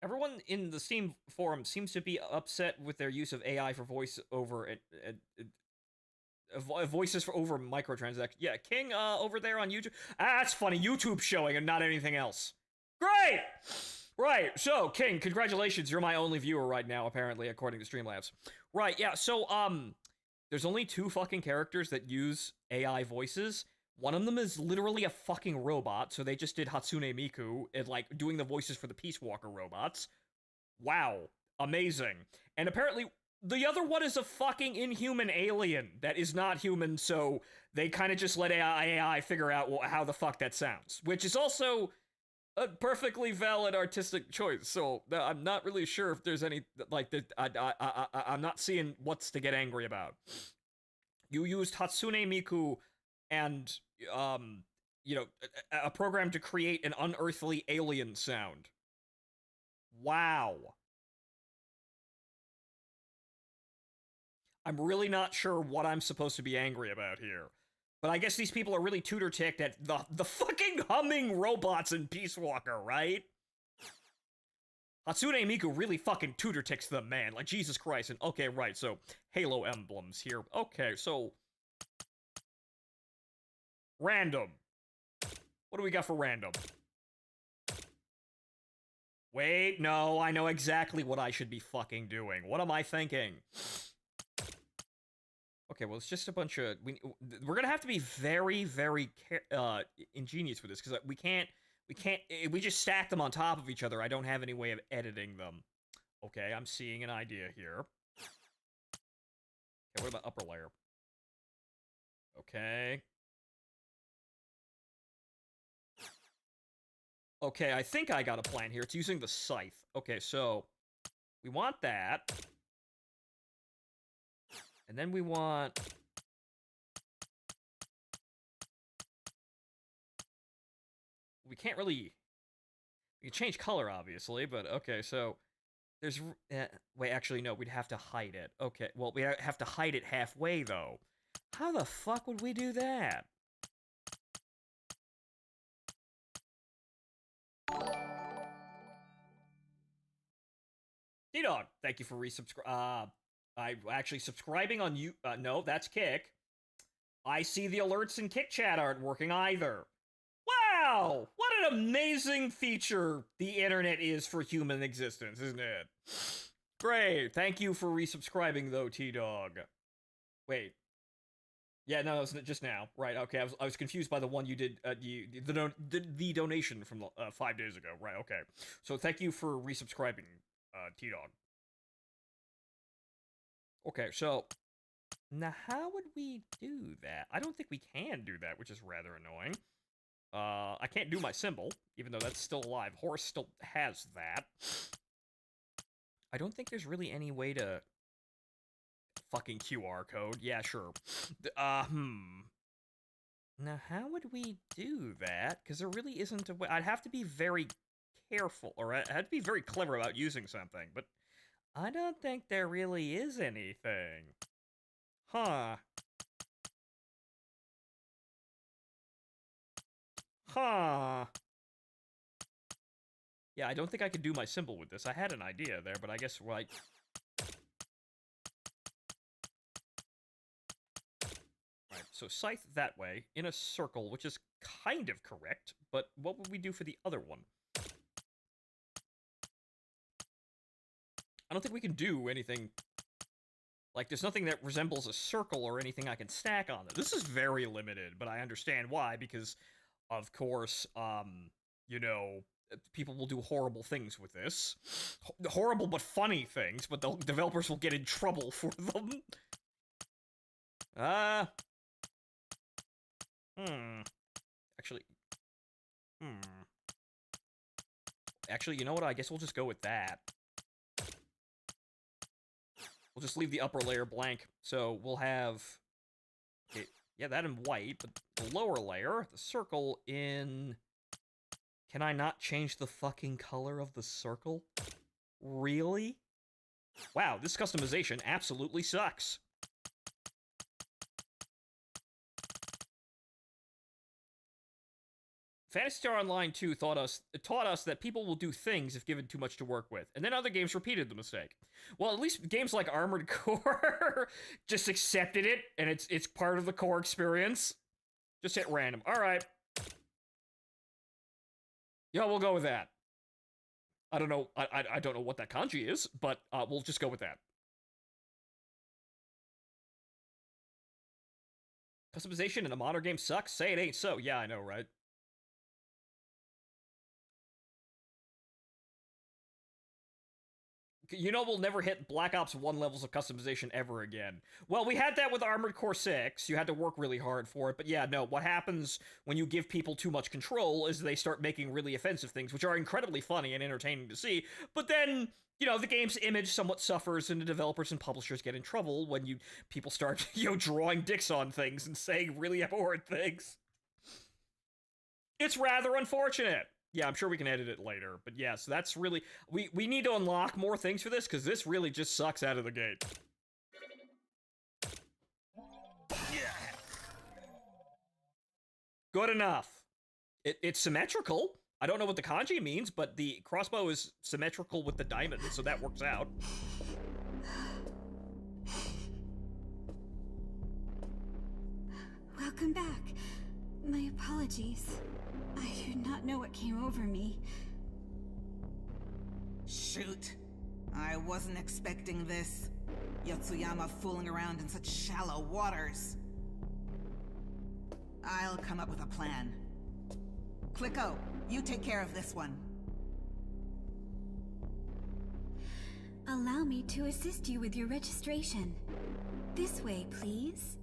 Everyone in the Steam forum seems to be upset with their use of AI for voiceover voices for over microtransactions. Yeah, King over there on YouTube. That's funny. YouTube showing and not anything else. Great! Right, so, King, congratulations. You're my only viewer right now, apparently, according to Streamlabs. Right, yeah, so, there's only 2 fucking characters that use AI voices. One of them is literally a fucking robot, so they just did Hatsune Miku and, like, doing the voices for the Peace Walker robots. Wow. Amazing. And apparently, the other one is a fucking inhuman alien that is not human, so they kind of just let AI figure out how the fuck that sounds. Which is also a perfectly valid artistic choice, so I'm not really sure if there's any, like, I'm not seeing what's to get angry about. You used Hatsune Miku and, you know, a program to create an unearthly alien sound. Wow. I'm really not sure what I'm supposed to be angry about here. But I guess these people are really tutor-ticked at the fucking humming robots in Peace Walker, right? Hatsune Miku really fucking tutor-ticks them, man. Like, Jesus Christ. And, okay, right, so, Halo emblems here. Okay, so... Random. What do we got for random? Wait, no, I know exactly what I should be fucking doing. What am I thinking? Okay, well, it's just a bunch of... We're gonna have to be very, very ingenious with this, because we just stack them on top of each other. I don't have any way of editing them. Okay, I'm seeing an idea here. Okay, what about upper layer? Okay. Okay, I think I got a plan here. It's using the scythe. Okay, so we want that. And then we want... We can't really... We can change color, obviously, but okay, so... There's... wait, actually, no, we'd have to hide it. Okay, well, we have to hide it halfway, though. How the fuck would we do that? D-Dog, thank you for resubscribing. I actually subscribing on you. No, that's Kick. I see the alerts in Kick chat aren't working either. Wow! What an amazing feature the internet is for human existence, isn't it? Great. Thank you for resubscribing, though, T-Dog. Wait. Yeah, no, it was just now. Right, okay, I was confused by the one you did, the donation from 5 days ago. Right, okay. So thank you for resubscribing, T-Dog. Okay, so, now how would we do that? I don't think we can do that, which is rather annoying. I can't do my symbol, even though that's still alive. Horse still has that. I don't think there's really any way to... Fucking QR code. Yeah, sure. Now, how would we do that? Because there really isn't a way. I'd have to be very careful, or I'd have to be very clever about using something, but I don't think there really is anything. Huh. Huh. Yeah, I don't think I could do my symbol with this. I had an idea there, but I guess, like... Right, so scythe that way, in a circle, which is kind of correct, but what would we do for the other one? I don't think we can do anything... Like, there's nothing that resembles a circle or anything I can stack on it. This is very limited, but I understand why, because, of course, you know, people will do horrible things with this. Horrible but funny things, but the developers will get in trouble for them. Actually, Actually, you know what? I guess we'll just go with that. We'll just leave the upper layer blank. So we'll have... Okay, yeah, that in white, but the lower layer, the circle in... Can I not change the fucking color of the circle? Really? Wow, this customization absolutely sucks. Phantasy Star Online 2 taught us that people will do things if given too much to work with, and then other games repeated the mistake. Well, at least games like Armored Core just accepted it, and it's part of the core experience. Just hit random. All right. Yeah, we'll go with that. I don't know. I don't know what that kanji is, but we'll just go with that. Customization in a modern game sucks? Say it ain't so. Yeah, I know, right? You know we'll never hit Black Ops 1 levels of customization ever again. Well, we had that with Armored Core 6. You had to work really hard for it. But yeah, no, what happens when you give people too much control is they start making really offensive things, which are incredibly funny and entertaining to see. But then, you know, the game's image somewhat suffers and the developers and publishers get in trouble when people start, you know, drawing dicks on things and saying really abhorrent things. It's rather unfortunate. Yeah, I'm sure we can edit it later. But yeah, so that's really... We need to unlock more things for this, because this really just sucks out of the gate. Good enough. It's symmetrical. I don't know what the kanji means, but the crossbow is symmetrical with the diamond, so that works out. Welcome back. My apologies. I do not know what came over me. Shoot. I wasn't expecting this. Yotsuyama fooling around in such shallow waters. I'll come up with a plan. Clicko, you take care of this one. Allow me to assist you with your registration. This way, please.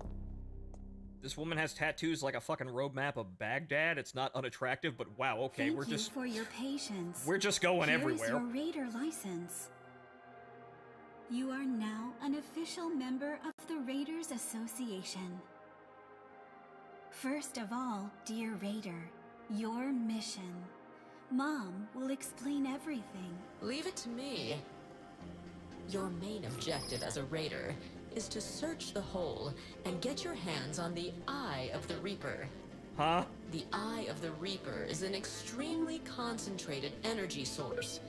This woman has tattoos like a fucking roadmap of Baghdad. It's not unattractive, but wow, okay, Thank you for your patience. We're just going everywhere. Here's your Raider license. You are now an official member of the Raiders Association. First of all, dear Raider, your mission. Mom will explain everything. Leave it to me. Your main objective as a Raider is to search the hole and get your hands on the Eye of the Reaper. Huh? The Eye of the Reaper is an extremely concentrated energy source.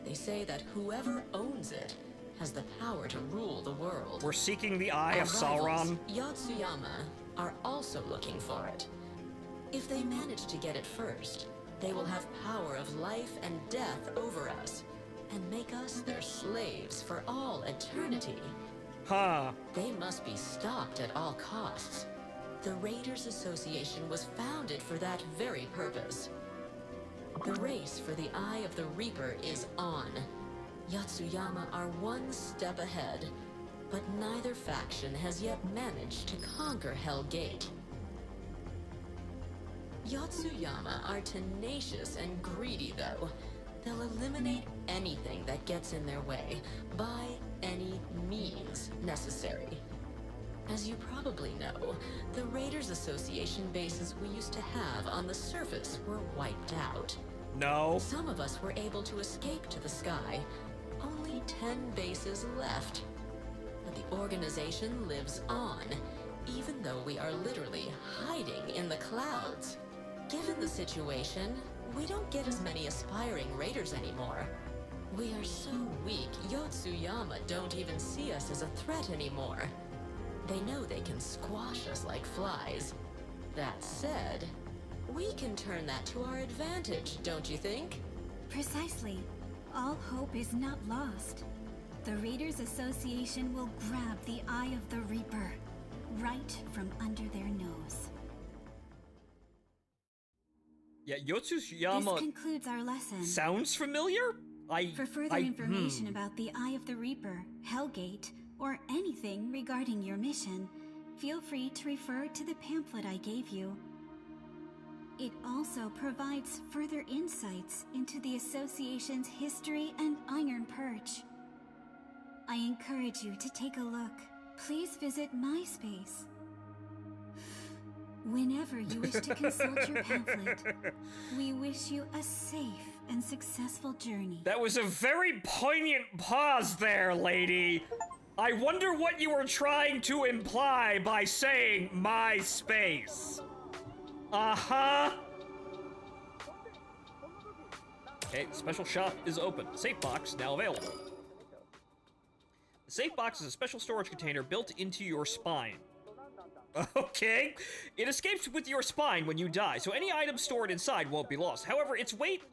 They say that whoever owns it has the power to rule the world. We're seeking the Eye of rivals, Sauron. Yotsuyama are also looking for it. If they manage to get it first, they will have power of life and death over us and make us their slaves for all eternity. Huh. They must be stopped at all costs. The Raiders Association was founded for that very purpose. The race for the Eye of the Reaper is on. Yotsuyama are one step ahead, but neither faction has yet managed to conquer Hell Gate. Yotsuyama are tenacious and greedy, though. They'll eliminate anything that gets in their way, by any means necessary. As you probably know, the Raiders Association bases we used to have on the surface were wiped out. No. Some of us were able to escape to the sky. Only 10 bases left. But the organization lives on, even though we are literally hiding in the clouds. Given the situation, we don't get as many aspiring raiders anymore. We are so weak, Yotsuyama don't even see us as a threat anymore. They know they can squash us like flies. That said, we can turn that to our advantage, don't you think? Precisely. All hope is not lost. The Raiders Association will grab the Eye of the Reaper, right from under their nose. Yeah, This Yotsuyama concludes our lesson. sounds familiar? For further information about the Eye of the Reaper, Hellgate, or anything regarding your mission, feel free to refer to the pamphlet I gave you. It also provides further insights into the Association's history and Iron Perch. I encourage you to take a look. Please visit MySpace. Whenever you wish to consult your pamphlet, we wish you a safe and successful journey. That was a very poignant pause there, lady. I wonder what you were trying to imply by saying MySpace. Uh-huh. Okay, special shop is open. Safe box now available. The safe box is a special storage container built into your spine. Okay. It escapes with your spine when you die, so any item stored inside won't be lost. However, its weight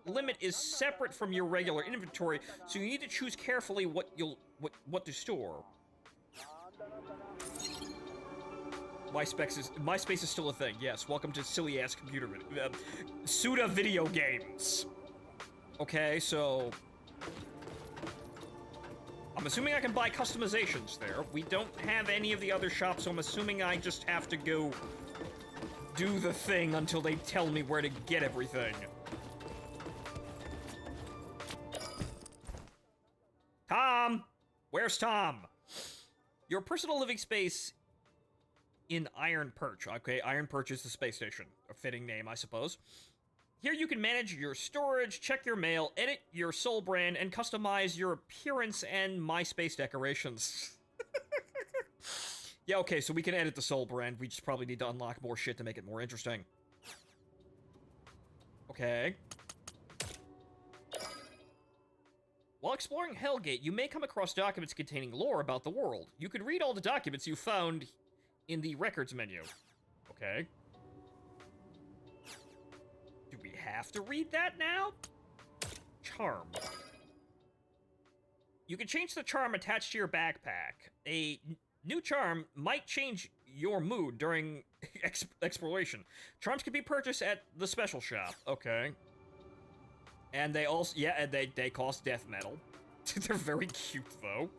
limit is separate from your regular inventory, so you need to choose carefully what to store. MySpace is still a thing. Yes, welcome to silly ass computer Suda video games. Okay, so I'm assuming I can buy customizations there. We don't have any of the other shops, so I'm assuming I just have to go do the thing until they tell me where to get everything. Tom! Where's Tom? Your personal living space in Iron Perch. Okay, Iron Perch is the space station. A fitting name, I suppose. Here you can manage your storage, check your mail, edit your soul brand, and customize your appearance and MySpace decorations. Yeah, okay, so we can edit the soul brand. We just probably need to unlock more shit to make it more interesting. Okay. While exploring Hellgate, you may come across documents containing lore about the world. You can read all the documents you found in the records menu. Okay. Do we have to read that now? Charm. You can change the charm attached to your backpack. A new charm might change your mood during exploration. Charms can be purchased at the special shop. Okay. And they also, yeah, and they cost death metal. They're very cute, though.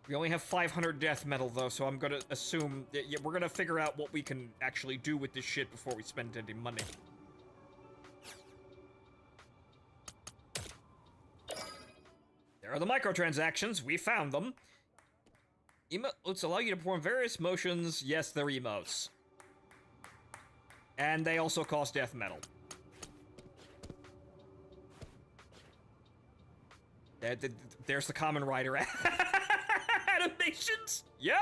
We only have 500 death metal, though, so I'm gonna assume that we're gonna figure out what we can actually do with this shit before we spend any money. There are the microtransactions. We found them. Emotes allow you to perform various motions. Yes, they're emotes. And they also cost death metal. There's the Common Rider animations. Yep.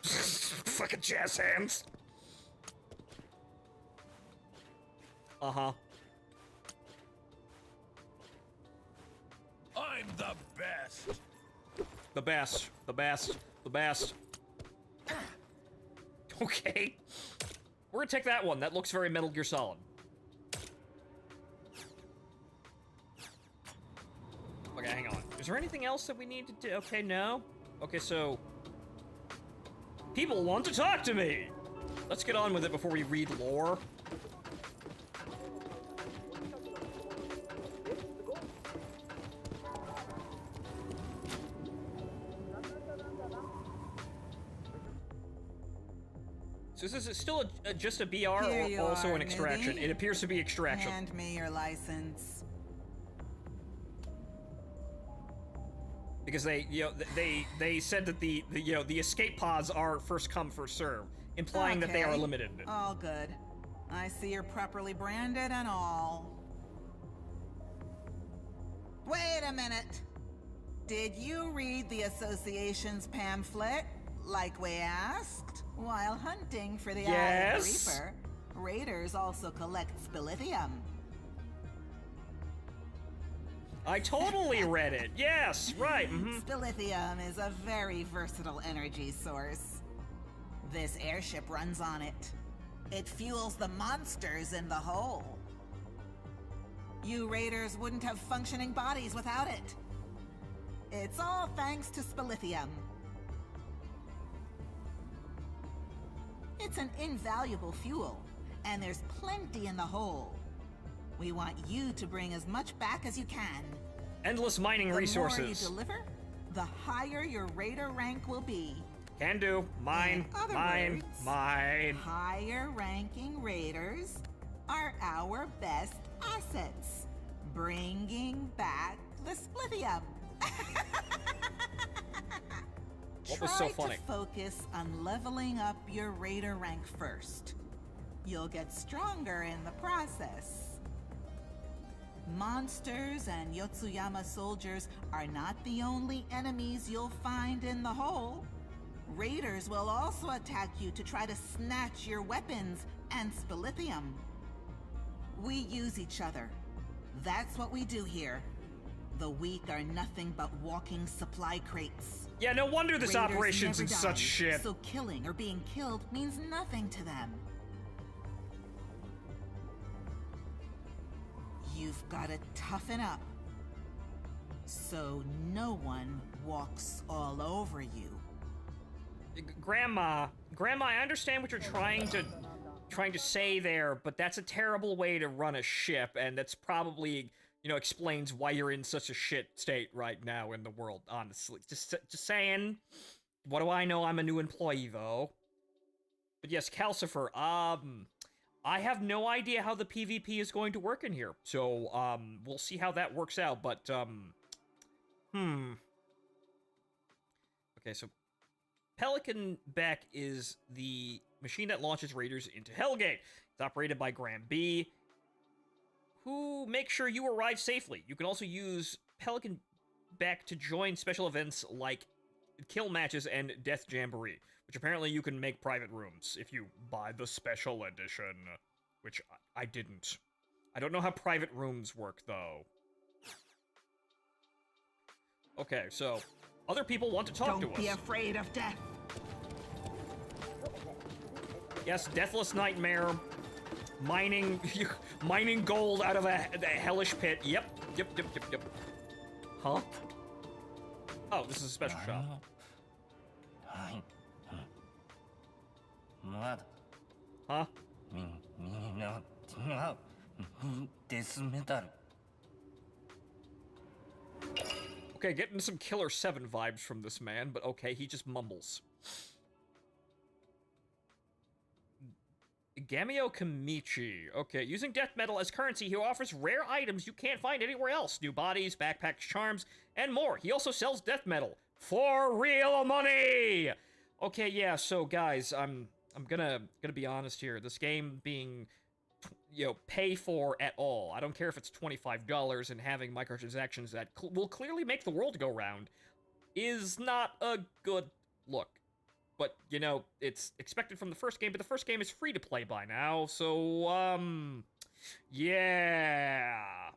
Fucking jazz hands. Uh-huh. I'm the best. The best. The best. The best. Okay. We're gonna take that one. That looks very Metal Gear Solid. Okay, hang on. Is there anything else that we need to do? Okay, no. Okay, so... people want to talk to me! Let's get on with it before we read lore. This is still just a BR Here or you also are, an extraction? newbie. It appears to be extraction. Hand me your license. Because they said that the escape pods are first come first serve, implying that they are Okay. limited. All good. I see you're properly branded and all. Wait a minute. Did you read the association's pamphlet, like we asked? While hunting for the Eye of the Yes. Reaper, raiders also collect spilithium. I totally read it. Yes, right. Spilithium is a very versatile energy source. This airship runs on it. It fuels the monsters in the hole. You raiders wouldn't have functioning bodies without it. It's all thanks to spilithium. It's an invaluable fuel, and there's plenty in the hole. We want you to bring as much back as you can. Endless mining The more you resources. deliver, the higher your raider rank will be. Can do. Mine. In other Mine. words, Mine. Higher ranking raiders are our best assets, bringing back the splithium. What was so Try funny? to focus on leveling up your raider rank first. You'll get stronger in the process. Monsters and Yotsuyama soldiers are not the only enemies you'll find in the hole. Raiders will also attack you to try to snatch your weapons and spilithium. We use each other. That's what we do here. The weak are nothing but walking supply crates. Yeah, no wonder this Raiders operation's never in such die, shit. So killing or being killed means nothing to them. You've got to toughen up, so no one walks all over you. Grandma, I understand what you're trying to say there, but that's a terrible way to run a ship, and that's probably, explains why you're in such a shit state right now in the world, honestly. Just saying. What do I know? I'm a new employee, though. But yes, Calcifer, I have no idea how the PvP is going to work in here, so, we'll see how that works out, but, Okay, so Pelican Beck is the machine that launches raiders into Hellgate. It's operated by Graham B., who makes sure you arrive safely. You can also use Pelican Beck to join special events like kill matches and Death Jamboree, which apparently you can make private rooms if you buy the special edition, which I didn't. I don't know how private rooms work, though. Okay, so other people want to talk to us. Don't be afraid of death. Yes, Deathless Nightmare, mining gold out of a hellish pit. Yep. Huh? Oh, this is a special shop. Huh? Okay, getting some Killer 7 vibes from this man, but okay, he just mumbles. Gamio Kamichi. Okay, using death metal as currency, he offers rare items you can't find anywhere else. New bodies, backpacks, charms, and more. He also sells death metal for real money! Okay, yeah, so guys, I'm gonna be honest here. This game being, pay for at all. I don't care if it's $25 and having microtransactions that will clearly make the world go round is not a good look. But, it's expected from the first game, but the first game is free to play by now, so, yeah.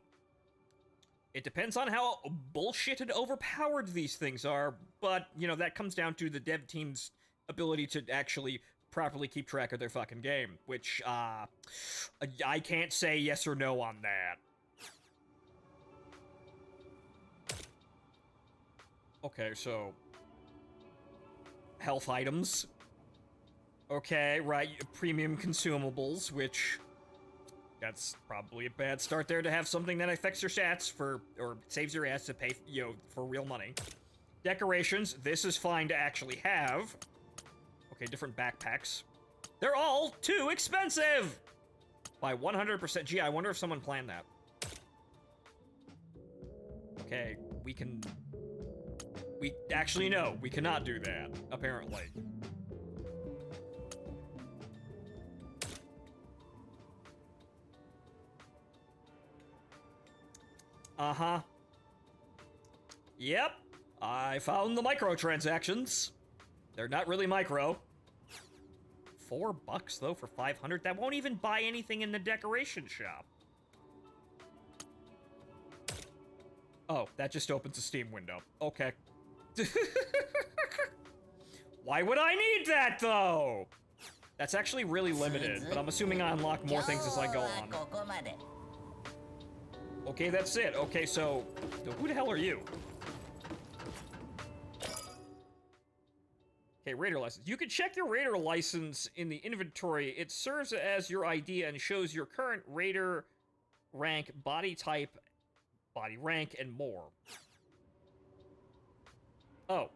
It depends on how bullshit and overpowered these things are, but, that comes down to the dev team's ability to actually properly keep track of their fucking game, which, I can't say yes or no on that. Okay, so health items. Okay, right, premium consumables, which that's probably a bad start there to have something that affects your stats or saves your ass to pay, for real money. Decorations, this is fine to actually have. Okay, different backpacks. They're all too expensive! By 100%. Gee, I wonder if someone planned that. Okay, we actually, no, we cannot do that, apparently. Uh-huh. Yep, I found the microtransactions. They're not really micro. $4 though for 500. That won't even buy anything in the decoration shop. Oh, that just opens a Steam window. Okay. Why would I need that though? That's actually really limited, but I'm assuming I unlock more things as I go on. Okay, that's it. Okay, so who the hell are you? Okay, Raider license. You can check your Raider license in the inventory. It serves as your ID and shows your current Raider rank, body type, body rank, and more. Oh.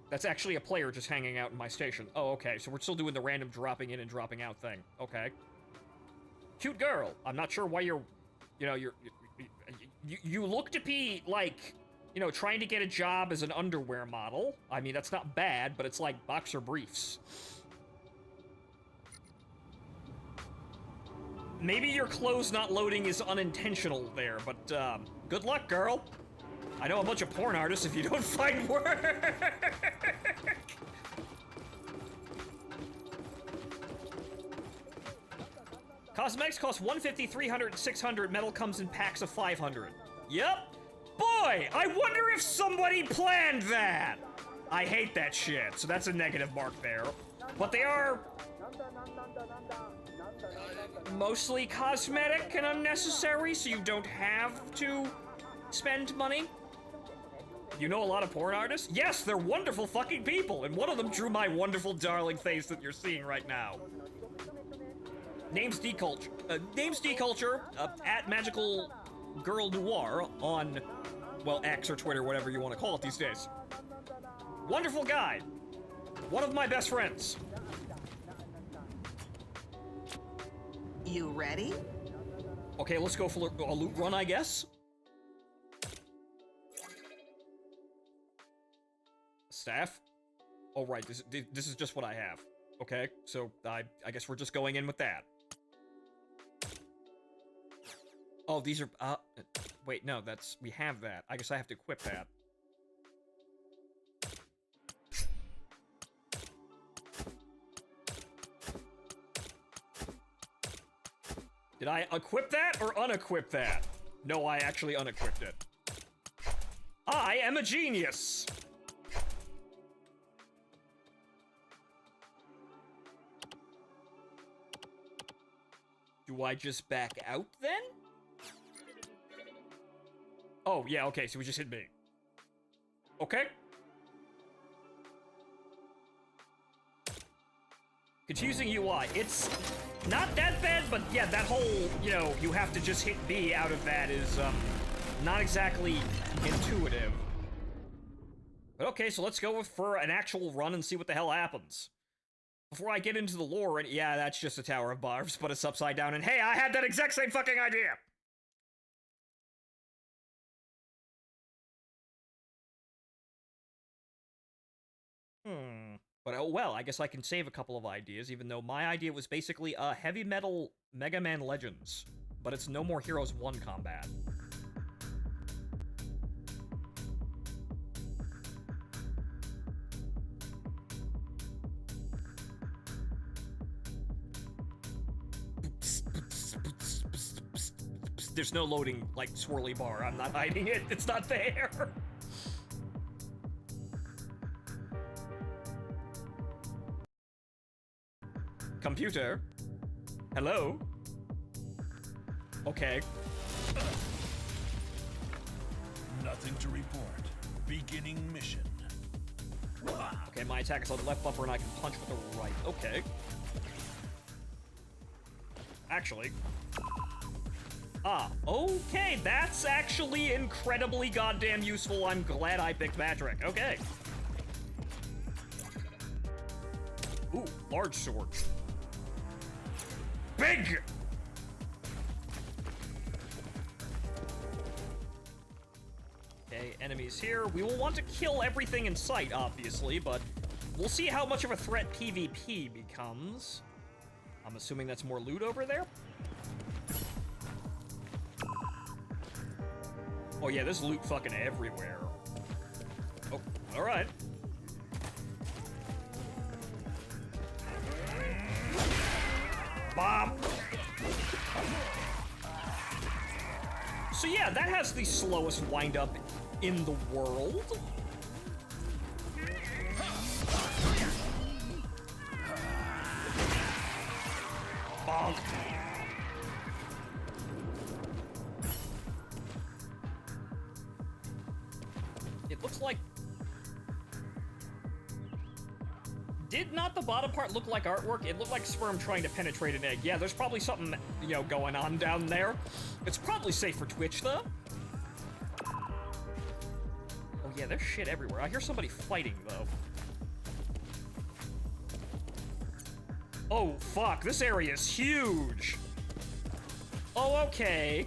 That's actually a player just hanging out in my station. Oh, okay, so we're still doing the random dropping in and dropping out thing. Okay. Cute girl. I'm not sure why you're, you know, you look to be, like, you know, trying to get a job as an underwear model. I mean, that's not bad, but it's like boxer briefs. Maybe your clothes not loading is unintentional there, but, good luck, girl. I know a bunch of porn artists if you don't find work. Cosmetics cost 150, 300, and 600. Metal comes in packs of 500. Yep. Boy, I wonder if somebody planned that. I hate that shit, so that's a negative mark there. But they are mostly cosmetic and unnecessary, so you don't have to spend money. You know a lot of porn artists? Yes, they're wonderful fucking people, and one of them drew my wonderful darling face that you're seeing right now. Name's Deculture. Name's Deculture, at Magical Girl Noir on, well, X or Twitter, whatever you want to call it these days. Wonderful guy. One of my best friends. You ready? Okay, let's go for a loot run, I guess. Staff? Oh, right, this is just what I have. Okay, so I guess we're just going in with that. Oh, these are, wait, no, we have that. I guess I have to equip that. Did I equip that or unequip that? No, I actually unequipped it. I am a genius! Do I just back out then? Oh, yeah, okay, so we just hit me. Okay. Confusing UI. It's not that bad, but yeah, that whole, you know, you have to just hit B out of that is, not exactly intuitive. But okay, so let's go for an actual run and see what the hell happens. Before I get into the lore, and yeah, that's just a tower of barbs, but it's upside down, and hey, I had that exact same fucking idea! But oh well, I guess I can save a couple of ideas, even though my idea was basically, Heavy Metal Mega Man Legends. But it's No More Heroes 1 combat. There's no loading, like, swirly bar. I'm not hiding it. It's not there. Computer? Hello? Okay. Nothing to report. Beginning mission. Okay, my attack is on the left bumper and I can punch with the right. Okay. Actually. Okay, that's actually incredibly goddamn useful. I'm glad I picked Patrick. Okay. Ooh, large sword. Big! Okay, enemies here. We will want to kill everything in sight, obviously, but we'll see how much of a threat PvP becomes. I'm assuming that's more loot over there. Oh yeah, there's loot fucking everywhere. Oh, alright. Bomb! So yeah, that has the slowest wind-up in the world. Bonk. It looks like... Did not the bottom part look like artwork? It looked like sperm trying to penetrate an egg. Yeah, there's probably something, you know, going on down there. It's probably safe for Twitch, though. Oh yeah, there's shit everywhere. I hear somebody fighting, though. Oh, fuck. This area is huge. Oh, okay.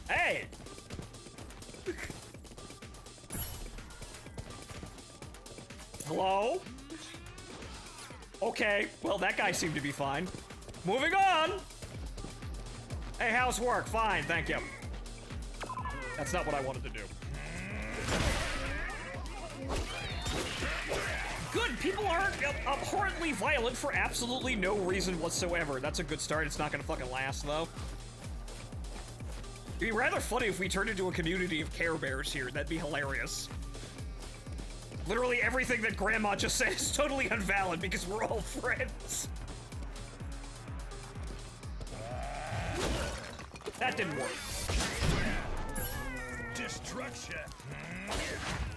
Hey! Hello? Okay, well, that guy seemed to be fine. Moving on! Hey, how's work? Fine, thank you. That's not what I wanted to do. Good, people aren't abhorrently violent for absolutely no reason whatsoever. That's a good start. It's not gonna fucking last, though. It'd be rather funny if we turned into a community of Care Bears here. That'd be hilarious. Literally everything that Grandma just said is totally invalid because we're all friends. That didn't work. Destruction.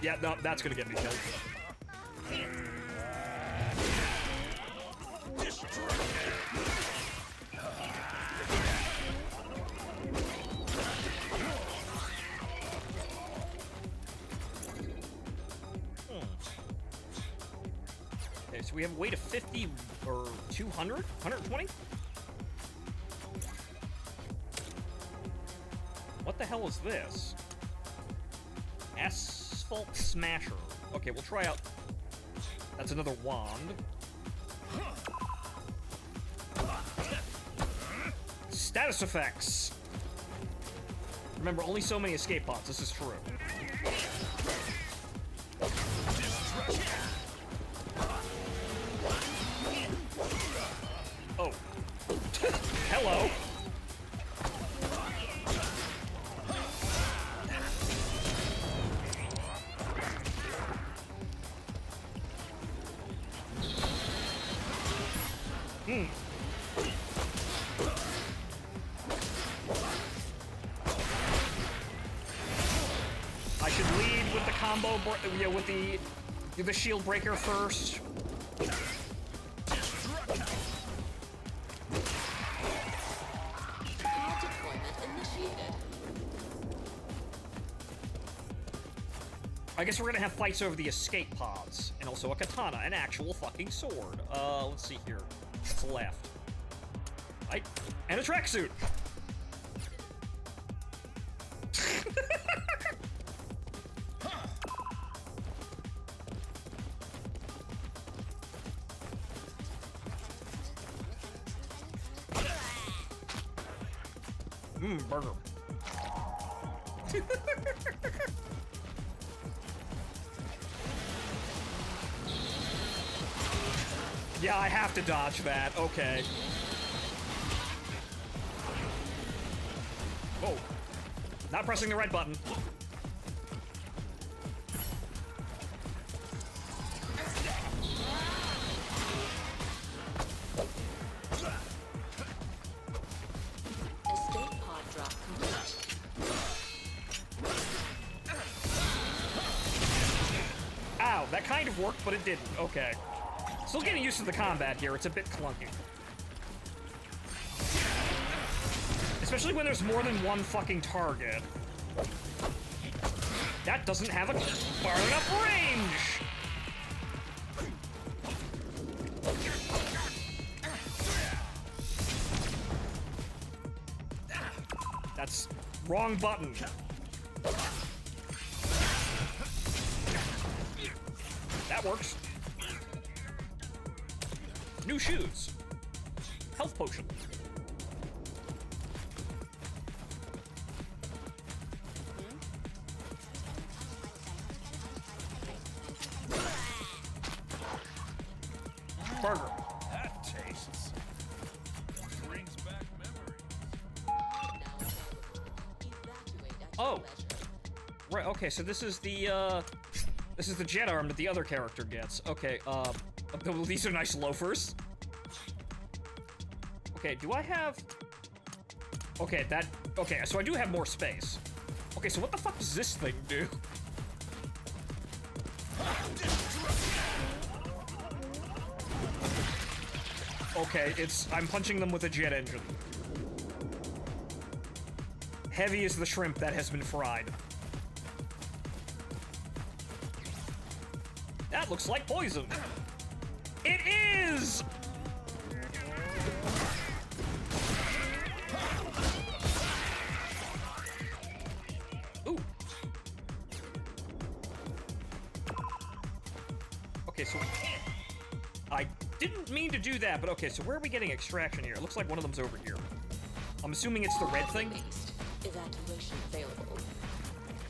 Yeah, no, that's gonna get me killed. Destruction. Okay, so we have a weight of 50 or 200? 120? What the hell is this? Asphalt Smasher. Okay, we'll try out... That's another wand. Status effects. Remember, only so many escape pods. This is true. Oh. Hello. I should lead with the combo, yeah, with the shield breaker first. I guess we're gonna have fights over the escape pods, and also a katana, an actual fucking sword. Let's see here. What's left? Right, and a tracksuit. Burger. Yeah, I have to dodge that. Okay. Oh. Not pressing the right button. Escape pod drop complete. Ow, that kind of worked, but it didn't. Okay. Still getting used to the combat here. It's a bit clunky. especially when there's more than one fucking target. That doesn't have a far enough range! That's wrong button. That works. New shoes. Health potion. Burger. That tastes. Brings back memories. Oh. Right, okay, so this is the jet arm that the other character gets. Okay, these are nice loafers. Okay, do I have... Okay, so I do have more space. Okay, so what the fuck does this thing do? Okay, I'm punching them with a jet engine. Heavy is the shrimp that has been fried. That looks like poison. It is! Ooh. Okay, so I didn't mean to do that, but okay, so where are we getting extraction here? It looks like one of them's over here. I'm assuming it's the red thing? Evacuation available.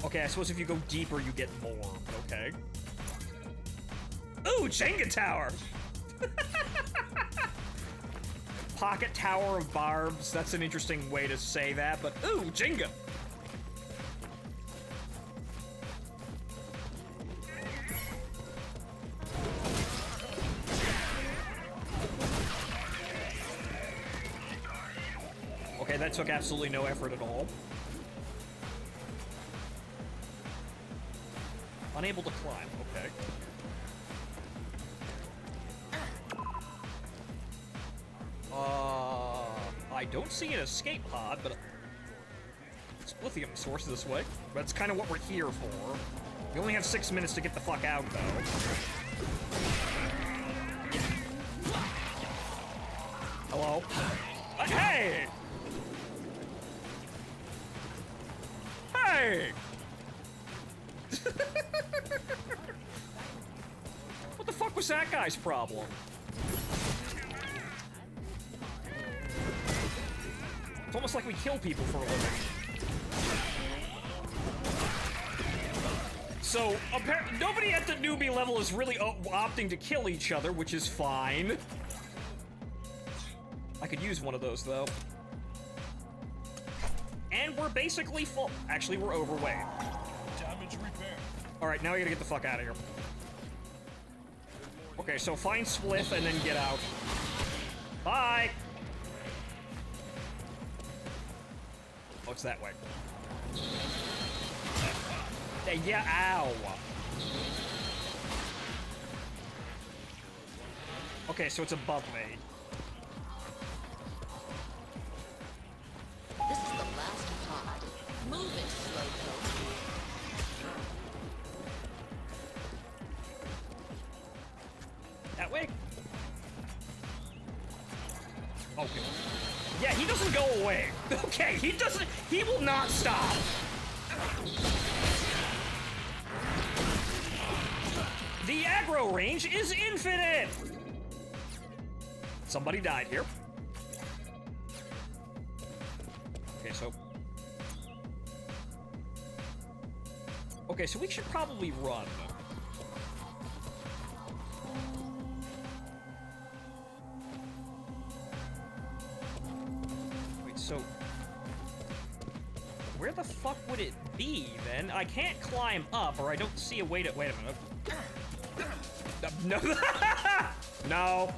Okay, I suppose if you go deeper, you get more. Okay. Ooh, Jenga tower! Pocket tower of barbs. That's an interesting way to say that, but ooh, Jenga! Okay, that took absolutely no effort at all. Unable to climb, okay. I don't see an escape pod, but it's lithium source this way. That's kind of what we're here for. We only have 6 minutes to get the fuck out, though. Hello? Hey! Hey! What the fuck was that guy's problem? It's almost like we kill people for a living. So, nobody at the newbie level is really opting to kill each other, which is fine. I could use one of those, though. And we're basically full. Actually, we're overweight. Damage repair. Alright, now we gotta get the fuck out of here. Okay, so find Spliff and then get out. Bye! Oh, it's that way. Yeah, ow! Okay, so it's above me. This is the last pod. Move it, Slowpoke. That way? Okay. Yeah, he doesn't go away. Okay, he will not stop. The aggro range is infinite! Somebody died here. Okay, so... Okay, so we should probably run. Wait, so... Where the fuck would it be, then? I can't climb up, or I don't see a way to... Wait a minute. No. No.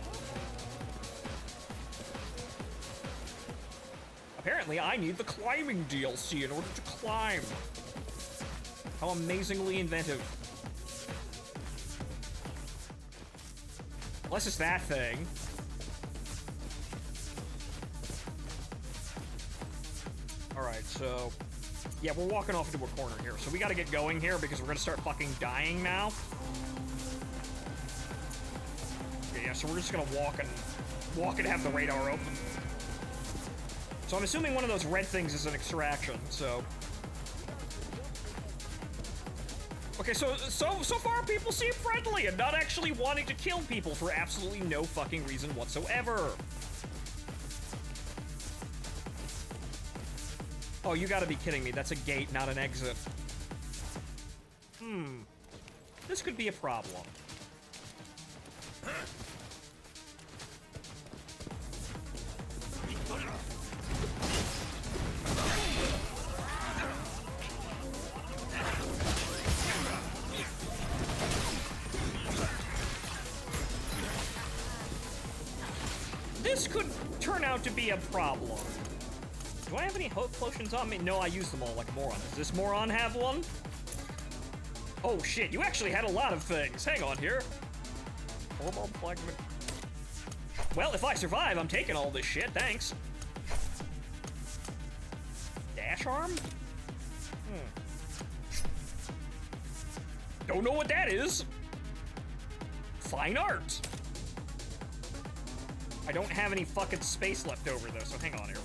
Apparently, I need the climbing DLC in order to climb. How amazingly inventive. Unless it's that thing. Alright, so... Yeah, we're walking off into a corner here, so we gotta get going here because we're gonna start fucking dying now. Okay, yeah, so we're just gonna walk and have the radar open. So I'm assuming one of those red things is an extraction, so... Okay, so far people seem friendly and not actually wanting to kill people for absolutely no fucking reason whatsoever. Oh, you gotta be kidding me. That's a gate, not an exit. This could be a problem. This could turn out to be a problem. Do I have any hope potions on me? No, I used them all like a moron. Does this moron have one? Oh shit, you actually had a lot of things. Hang on here. Well, if I survive, I'm taking all this shit, thanks. Dash arm? Don't know what that is. Fine art. I don't have any fucking space left over though, so hang on here.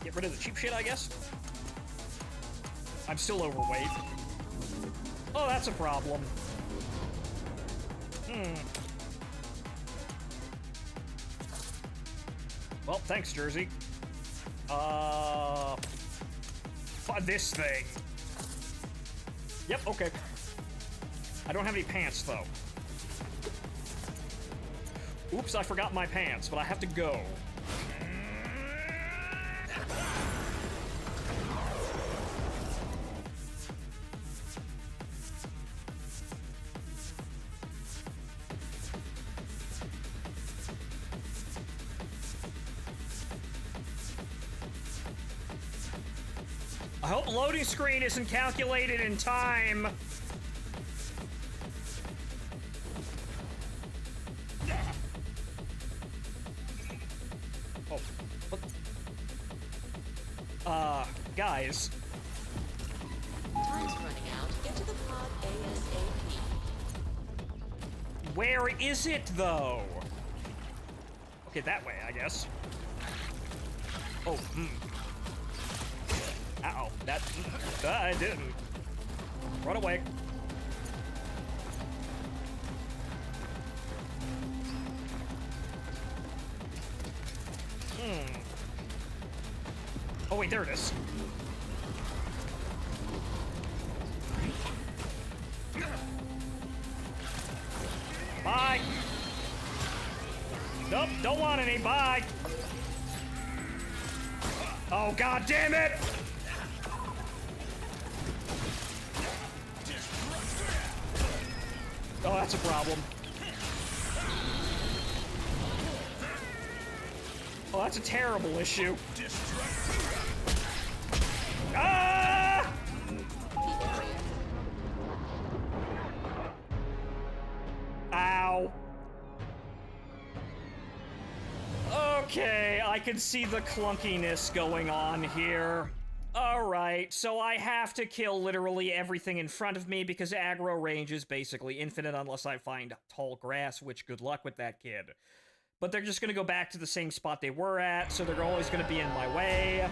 Get rid of the cheap shit, I guess. I'm still overweight. Oh, that's a problem. Well, thanks, Jersey. This thing. Yep, okay. I don't have any pants, though. Oops, I forgot my pants, but I have to go. I hope the loading screen isn't calculated in time. Oh, what? Guys. Time's running out. Get to the pod ASAP. Where is it, though? Okay, that way, I guess. Oh, Uh-oh, that... I didn't. Run away. Oh, wait, there it is. Bye! Nope, don't want any, bye! Oh, god damn it! Oh, that's a problem. Oh, that's a terrible issue. Ah! Ow. Okay, I can see the clunkiness going on here. Alright, so I have to kill literally everything in front of me because aggro range is basically infinite unless I find tall grass, which good luck with that, kid. But they're just gonna go back to the same spot they were at, so they're always gonna be in my way.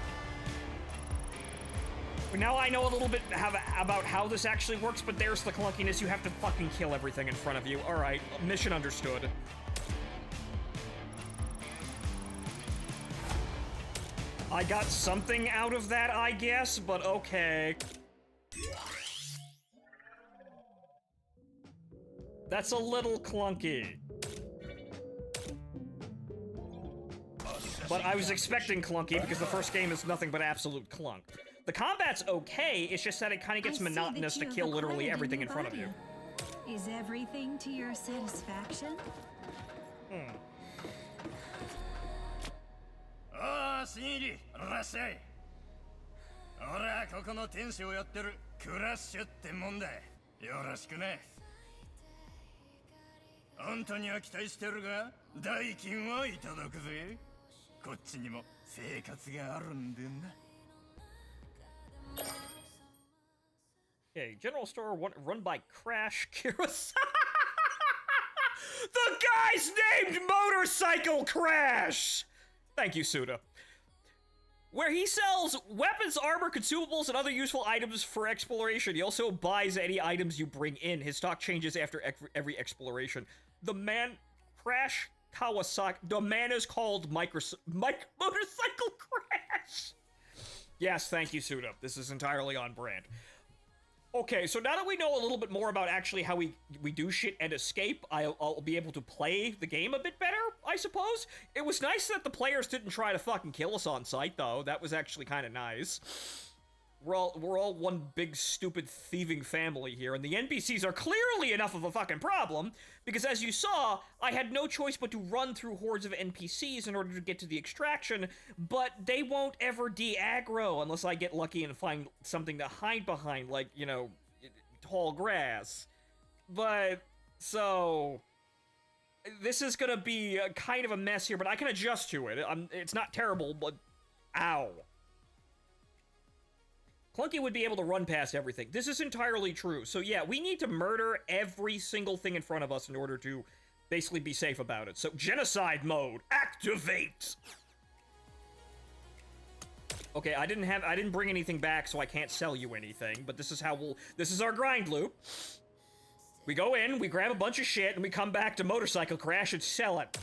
Now I know a little bit about how this actually works, but there's the clunkiness. You have to fucking kill everything in front of you. Alright, mission understood. I got something out of that, I guess, but okay. That's a little clunky. But I was expecting clunky because the first game is nothing but absolute clunk. The combat's okay, it's just that it kind of gets monotonous to kill literally everything in front of you. Is everything to your satisfaction? Ah, signori, rassei. 俺はここの天使をやってるクラッシュってもんだ。よろしくね。あんたには期待してるが、代金はいただくぜ。こっちにも生活があるんでな。Okay, general store run by Crash Kurosawa. The guy's named Motorcycle Crash! Thank you, Suda. Where he sells weapons, armor, consumables, and other useful items for exploration. He also buys any items you bring in. His stock changes after every exploration. The man, Crash Kawasaki, the man is called Motorcycle Crash! Yes, thank you, Suda. This is entirely on brand. Okay, so now that we know a little bit more about actually how we do shit and escape, I'll be able to play the game a bit better, I suppose. It was nice that the players didn't try to fucking kill us on sight, though. That was actually kind of nice. We're all one big stupid thieving family here, and the NPCs are clearly enough of a fucking problem, because as you saw, I had no choice but to run through hordes of NPCs in order to get to the extraction, but they won't ever de-aggro unless I get lucky and find something to hide behind, like, you know, tall grass. But, so... this is gonna be kind of a mess here, but I can adjust to it. It's not terrible, but... ow. Clunky would be able to run past everything. This is entirely true. So yeah, we need to murder every single thing in front of us in order to basically be safe about it. So genocide mode, activate! Okay, I didn't bring anything back, so I can't sell you anything, but this is how this is our grind loop. We go in, we grab a bunch of shit, and we come back to Motorcycle Crash and sell it.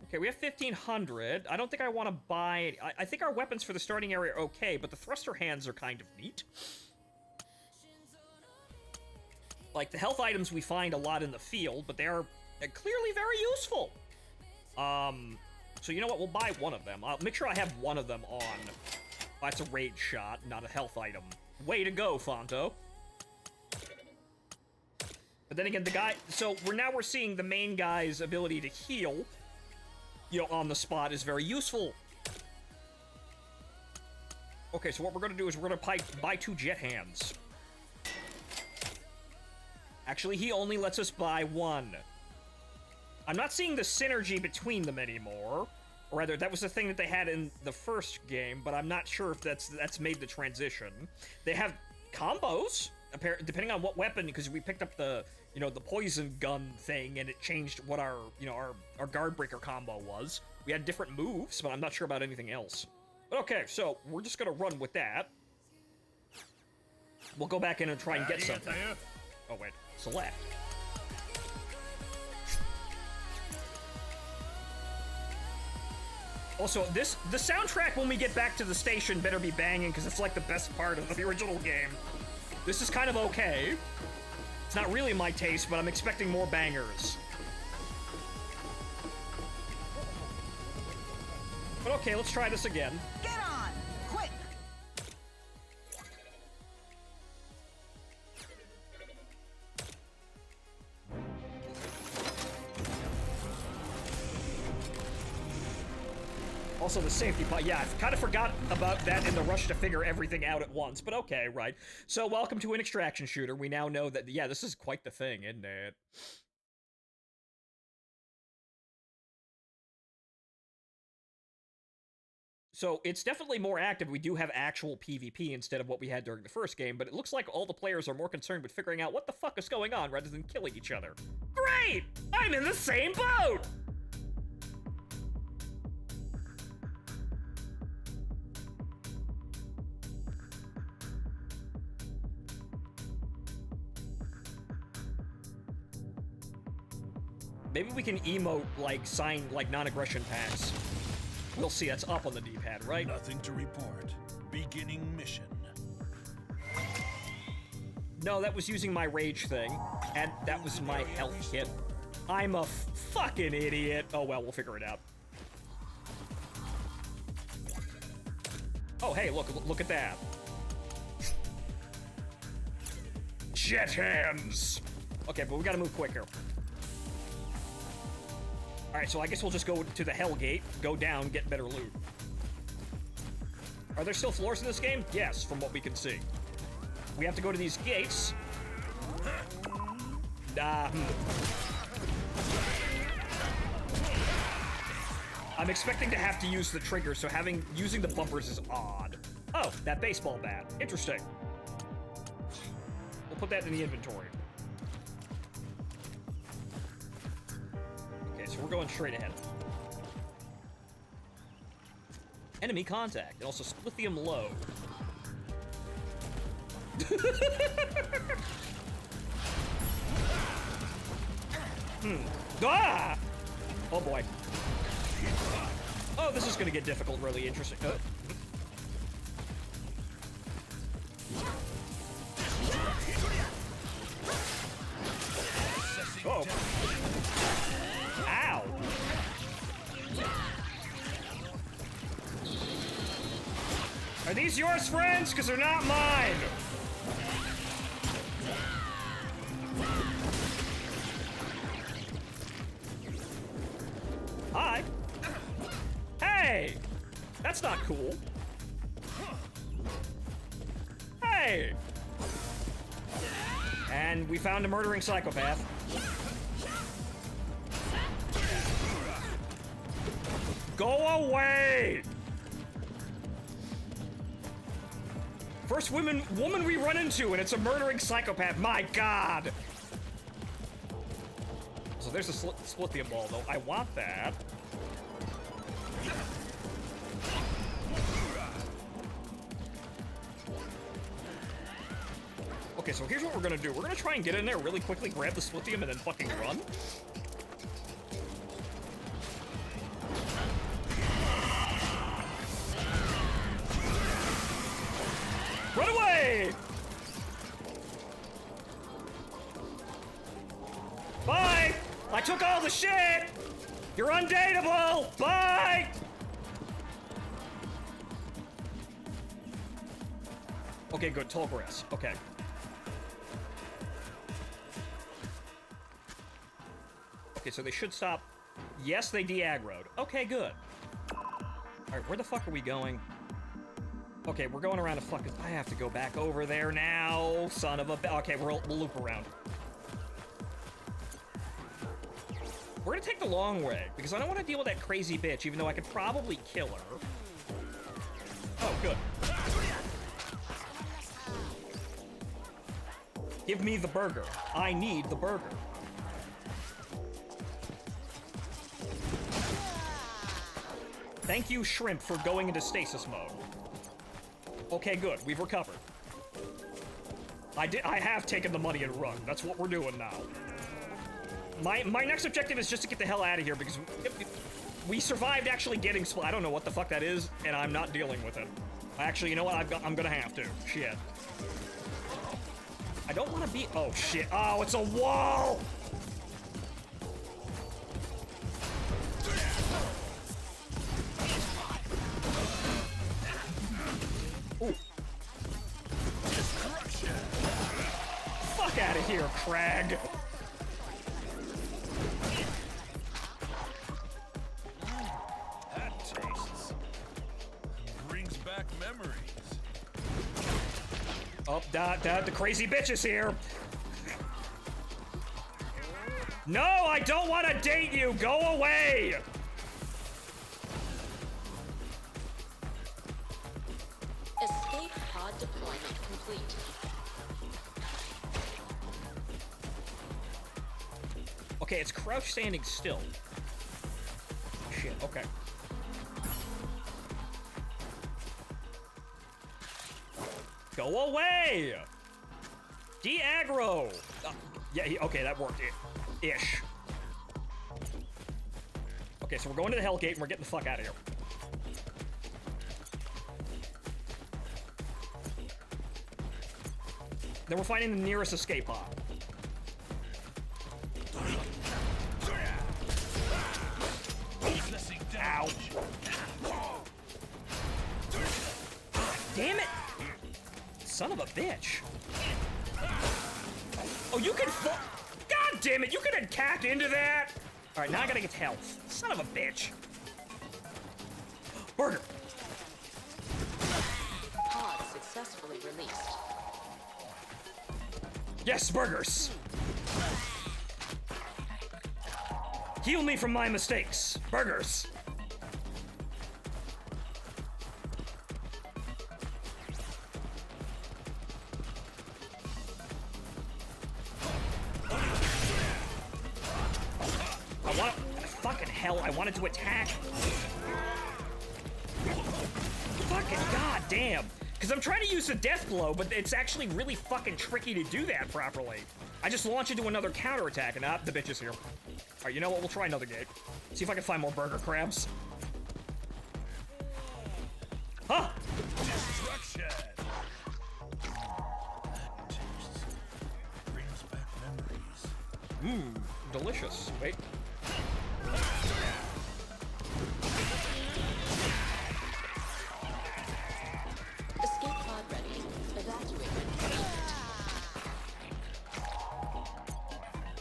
Okay, we have 1,500. I don't think I want to buy... I think our weapons for the starting area are okay, but the thruster hands are kind of neat. Like, the health items we find a lot in the field, but they are clearly very useful. So you know what? We'll buy one of them. I'll make sure I have one of them on. Oh, that's a rage shot, not a health item. Way to go, Fonto. But then again, the guy... so we're seeing the main guy's ability to heal... you know, on the spot is very useful. Okay, so what we're gonna do is we're gonna buy 2 jet hands. Actually, he only lets us buy 1. I'm not seeing the synergy between them anymore. Or rather, that was the thing that they had in the first game, but I'm not sure if that's made the transition. They have combos, depending on what weapon, because we picked up the, you know, the poison gun thing, and it changed what our, you know, our guard breaker combo was. We had different moves, but I'm not sure about anything else. But okay, so we're just gonna run with that. We'll go back in and try and get something. Oh wait, select. Also, the soundtrack when we get back to the station better be banging, because it's like the best part of the original game. This is kind of okay. It's not really my taste, but I'm expecting more bangers. But okay, let's try this again. Get on! Quick! Also, the safety pod. Yeah, I kind of forgot about that in the rush to figure everything out at once, but okay, right. So, welcome to an extraction shooter. We now know that, yeah, this is quite the thing, isn't it? So, it's definitely more active. We do have actual PvP instead of what we had during the first game, but it looks like all the players are more concerned with figuring out what the fuck is going on rather than killing each other. Great! I'm in the same boat! Maybe we can emote, like, sign, like, non-aggression packs. We'll see, that's up on the D-pad, right? Nothing to report. Beginning mission. No, that was using my rage thing, and that was my health kit. I'm a fucking idiot. Oh well, we'll figure it out. Oh, hey, look at that. Jet hands! Okay, but we gotta move quicker. Alright, so I guess we'll just go to the Hell Gate, go down, get better loot. Are there still floors in this game? Yes, from what we can see. We have to go to these gates. I'm expecting to have to use the trigger, so using the bumpers is odd. Oh, that baseball bat. Interesting. We'll put that in the inventory. Okay, so we're going straight ahead. Enemy contact, and also lithium low. Ah! Oh boy. Oh, this is gonna get difficult, really interesting. Oh. Ow. Are these yours, friends? Because they're not mine. Hi. Hey! That's not cool. Hey! And we found a murdering psychopath. Go away! First woman we run into, and it's a murdering psychopath. My God! So there's a splithium ball, though. I want that. Okay, so here's what we're gonna do. We're gonna try and get in there really quickly, grab the splithium, and then fucking run. Run away! Bye! I took all the shit! You're undateable! Bye! Okay, good. Tall grass. Okay. Okay, so they should stop. Yes, they de-aggroed. Okay, good. Alright, where the fuck are we going? Okay, we're going around a fucking... I have to go back over there now, son of a... Okay, we'll loop around. We're gonna take the long way, because I don't want to deal with that crazy bitch, even though I could probably kill her. Oh, good. Give me the burger. I need the burger. Thank you, shrimp, for going into stasis mode. Okay, good. We've recovered. I have taken the money and run. That's what we're doing now. My next objective is just to get the hell out of here, because we survived actually getting split. I don't know what the fuck that is, and I'm not dealing with it. Actually, you know what? I'm gonna have to. Shit. I don't want to be... Oh, shit. Oh, it's a wall! Ooh. Fuck out of here, Crag! That tastes... brings back memories. Oh, the crazy bitch is here. No, I don't want to date you. Go away. Escape pod deployment complete. Okay, it's crouch standing still. Shit, okay. Go away! De-aggro! Yeah, okay, that worked. Ish. Okay, so we're going to the Hell Gate and we're getting the fuck out of here. Then we're finding the nearest escape pod. Ow. Damn it! Son of a bitch. Oh, you can fall. God damn it, you can attack into that? Alright, now I gotta get health. Son of a bitch. Burger. successfully released. Yes, burgers! Heal me from my mistakes. Burgers! Fucking hell, I wanted to attack. Fucking goddamn. Because I'm trying to use the death blow, but it's actually really fucking tricky to do that properly. I just launch into another counterattack, and the bitch is here. Alright, you know what? We'll try another gate. See if I can find more burger crabs. Huh! Destruction! Brings back memories. Mmm, delicious. Wait. Escape pod ready. Evacuate when needed.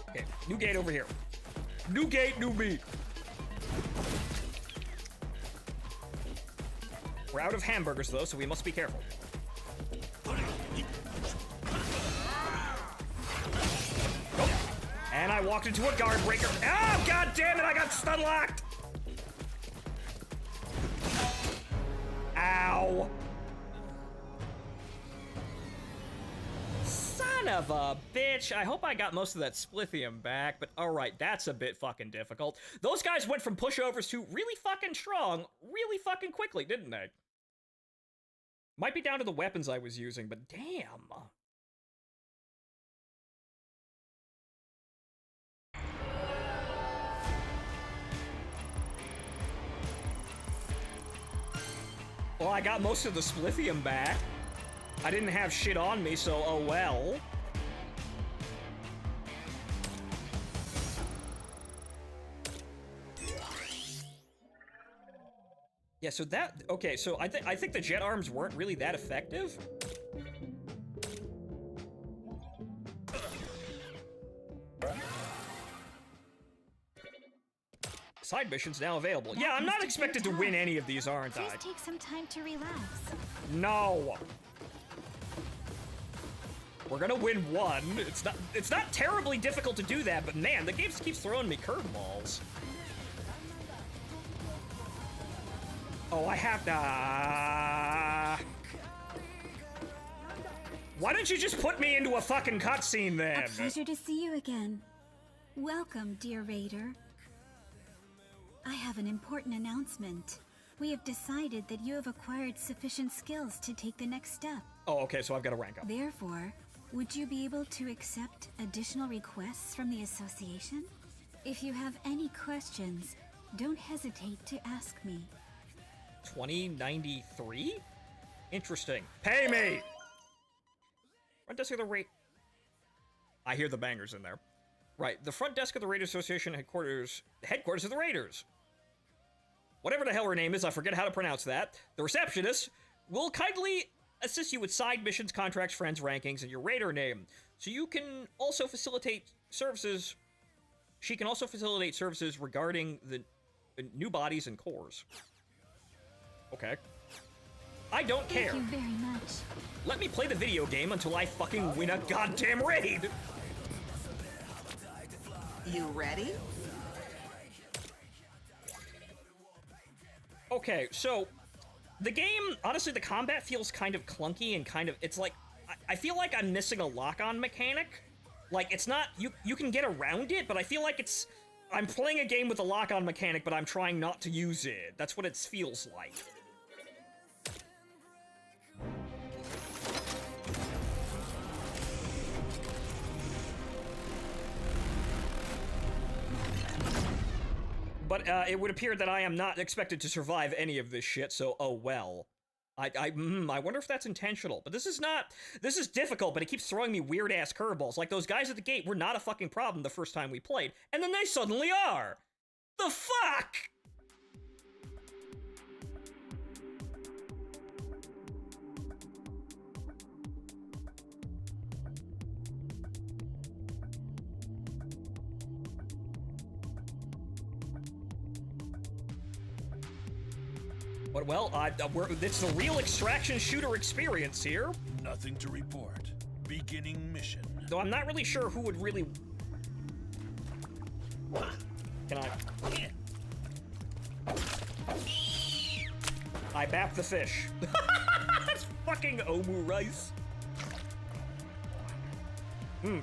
Okay, new gate over here. New gate, new me. We're out of hamburgers though, so we must be careful. Oh. And I walked into a guard breaker. Oh, god damn it, I got stun locked! Ow! Son of a bitch. I hope I got most of that splithium back, but alright, that's a bit fucking difficult. Those guys went from pushovers to really fucking strong really fucking quickly, didn't they? Might be down to the weapons I was using, but damn. Well, I got most of the splithium back. I didn't have shit on me, so oh well. Yeah, so that... Okay, so I think the jet arms weren't really that effective. Side missions now available. Yeah, I'm not expected to win any of these, aren't I? Please take some time to relax. No. We're gonna win one. It's not terribly difficult to do that, but man, the game just keeps throwing me curveballs. Oh, I have to... Why don't you just put me into a fucking cutscene then? A pleasure to see you again. Welcome, dear Raider. I have an important announcement. We have decided that you have acquired sufficient skills to take the next step. Oh, okay, so I've got to rank up. Therefore, would you be able to accept additional requests from the association? If you have any questions, don't hesitate to ask me. 2093? Interesting. Pay me! Front desk of the rate. I hear the bangers in there. Right, the front desk of the Raiders Association headquarters of the Raiders. Whatever the hell her name is, I forget how to pronounce that. The receptionist will kindly assist you with side missions, contracts, friends, rankings, and your Raider name. So you can also facilitate services. She can also facilitate services regarding the new bodies and cores. Okay. I don't care. Thank you very much. Let me play the video game until I fucking win a goddamn raid. You ready? Okay, so the game, honestly, the combat feels kind of clunky and kind of, it's like, I feel like I'm missing a lock-on mechanic. Like, it's not, you can get around it, but I feel like I'm playing a game with a lock-on mechanic, but I'm trying not to use it. That's what it feels like. But it would appear that I am not expected to survive any of this shit, so oh well. I wonder if that's intentional. But this is difficult, but it keeps throwing me weird-ass curveballs. Like those guys at the gate were not a fucking problem the first time we played, and then they suddenly are! The fuck?! But, well, it's the real extraction shooter experience here. Nothing to report. Beginning mission. Though I'm not really sure who would really... Can I bap the fish. That's fucking omu rice.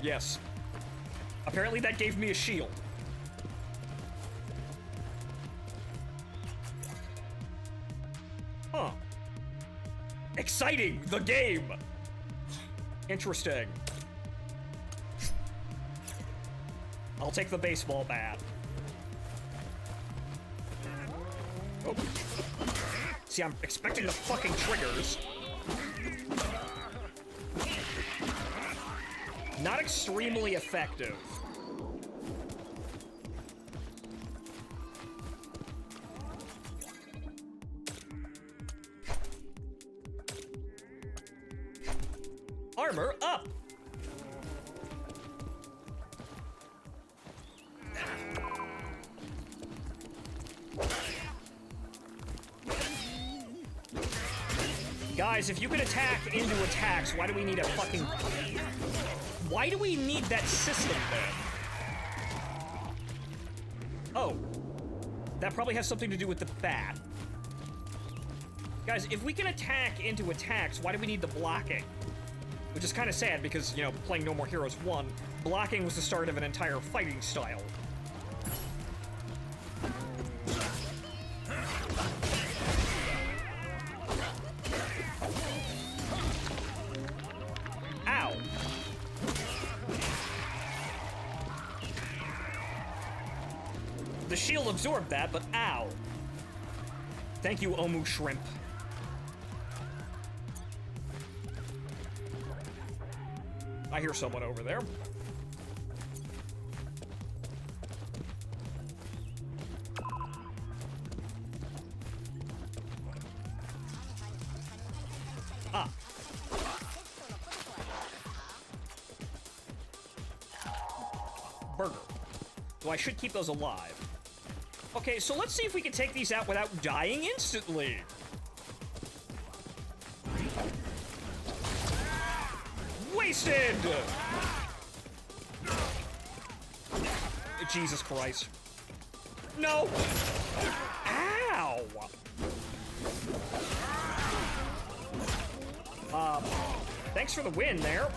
Yes. Apparently that gave me a shield. Huh. Exciting! The game! Interesting. I'll take the baseball bat. Oh. See, I'm expecting the fucking triggers. Not extremely effective. Armor up! Guys, if you can attack into attacks, why do we need a fucking... Why do we need that system then? Oh. That probably has something to do with the bat. Guys, if we can attack into attacks, why do we need the blocking? Which is kind of sad because, you know, playing No More Heroes 1, blocking was the start of an entire fighting style. Ow! The shield absorbed that, but ow. Thank you, Omu Shrimp. I hear someone over there. Ah. Burger. So I should keep those alive. Okay, so let's see if we can take these out without dying instantly. Wasted! Jesus Christ. No! Ow! Thanks for the win there.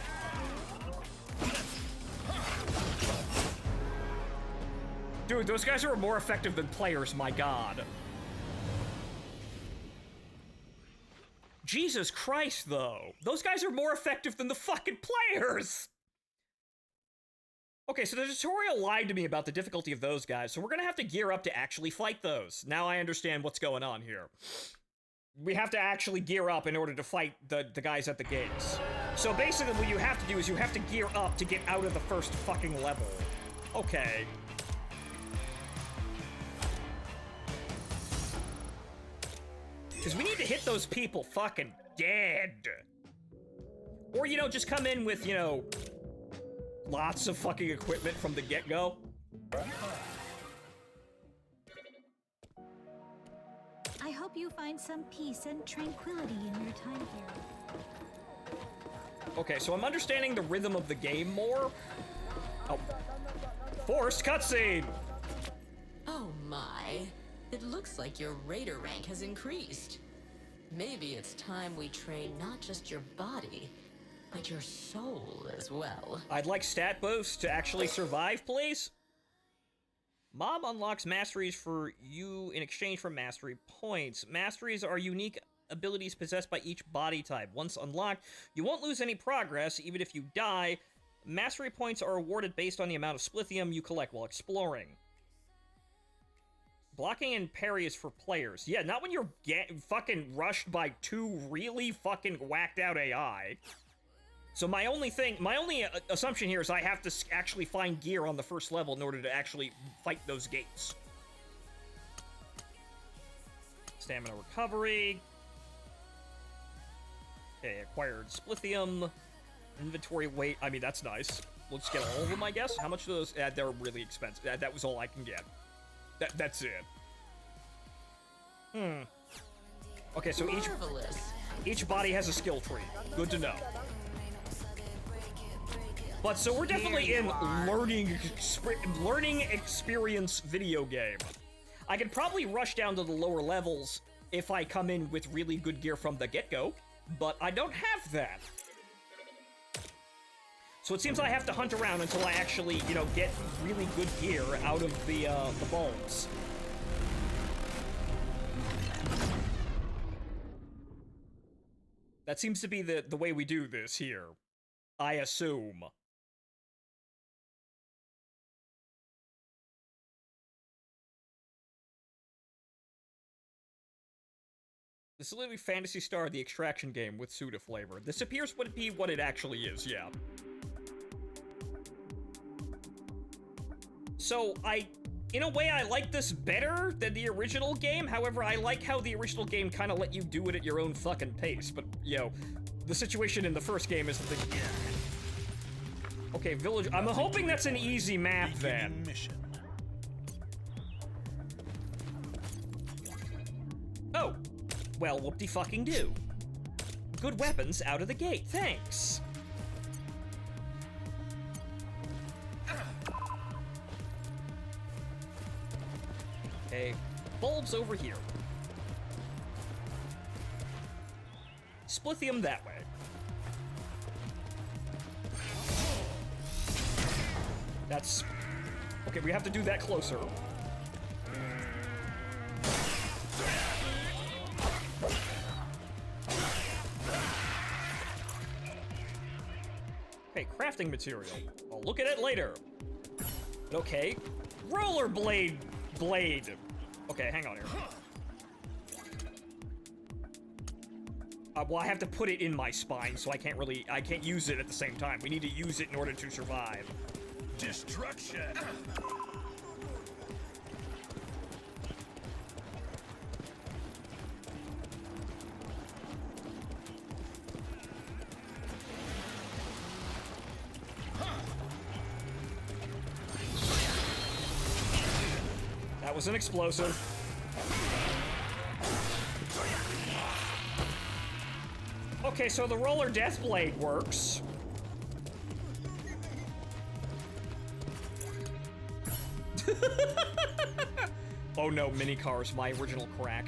Dude, those guys are more effective than players, my god. Jesus Christ, though. Those guys are more effective than the fucking players! Okay, so the tutorial lied to me about the difficulty of those guys, so we're gonna have to gear up to actually fight those. Now I understand what's going on here. We have to actually gear up in order to fight the guys at the gates. So basically what you have to do is you have to gear up to get out of the first fucking level. Okay. Because we need to hit those people fucking dead. Or, you know, just come in with, you know, lots of fucking equipment from the get-go. I hope you find some peace and tranquility in your time here. Okay, so I'm understanding the rhythm of the game more. Oh. Forced cutscene! Oh my. It looks like your raider rank has increased. Maybe it's time we train not just your body, but your soul as well. I'd like stat boosts to actually survive, please. Mob unlocks masteries for you in exchange for mastery points. Masteries are unique abilities possessed by each body type. Once unlocked, you won't lose any progress, even if you die. Mastery points are awarded based on the amount of splithium you collect while exploring. Blocking and parry is for players. Yeah, not when you're fucking rushed by two really fucking whacked out AI. So my only assumption here is I have to actually find gear on the first level in order to actually fight those gates. Stamina recovery. Okay, acquired splithium. Inventory weight. I mean, that's nice. Let's get all of them, I guess. How much do those? They're really expensive. That was all I can get. That's it. Okay, so Marvelous. each body has a skill tree. Good to know. But so we're definitely Here in you are. learning experience video game. I could probably rush down to the lower levels if I come in with really good gear from the get-go, but I don't have that. So it seems I have to hunt around until I actually, you know, get really good gear out of the bulbs. That seems to be the way we do this here. I assume. This is literally Phantasy Star, the extraction game with Suda flavor. This appears to be what it actually is, yeah. So, in a way, I like this better than the original game. However, I like how the original game kind of let you do it at your own fucking pace. But, you know, the situation in the first game is that the... Okay, village... I'm hoping that's an easy map, then. Mission. Oh. Well, whoop-de-fucking-do. Good weapons out of the gate, thanks. Okay, bulbs over here. Splithium that way. That's... Okay, we have to do that closer. Okay, crafting material. I'll look at it later. Okay, rollerblade blade. Okay, hang on here. Well, I have to put it in my spine, so I can't use it at the same time. We need to use it in order to survive. Destruction. That was an explosive. Okay, so the roller death blade works. Oh no, mini cars, my original crack.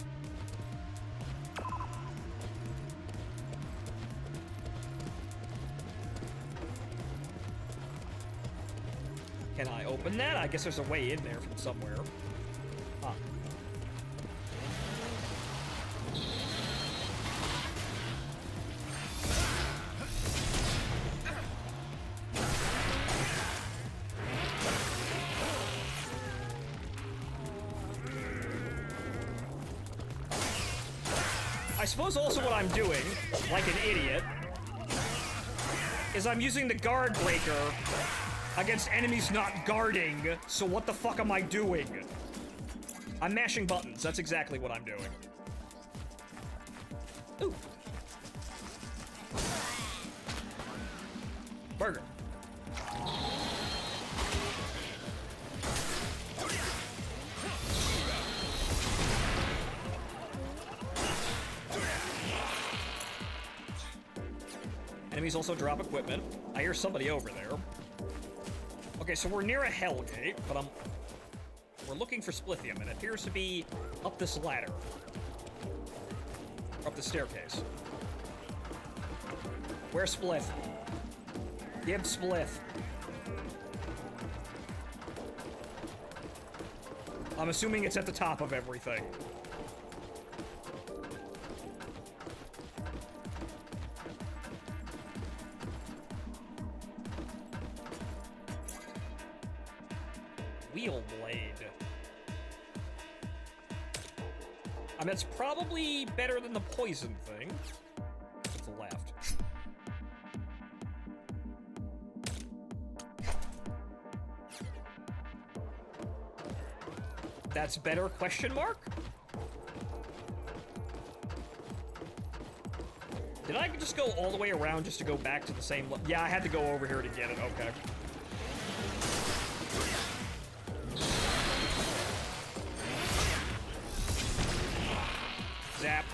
Can I open that? I guess there's a way in there from somewhere. Huh. I suppose also what I'm doing, like an idiot, is I'm using the guard breaker against enemies not guarding, so what the fuck am I doing? I'm mashing buttons, that's exactly what I'm doing. Ooh. Burger. Enemies also drop equipment. I hear somebody over there. Okay, so we're near a hell gate, but we're looking for Splithium, and it appears to be up this ladder. Up the staircase. Where's Splith? Give Splith. I'm assuming it's at the top of everything. Wheel blade. I mean, it's probably better than the poison thing. To the left. That's better, question mark? Did I just go all the way around just to go back to the same yeah, I had to go over here to get it, okay. Zap.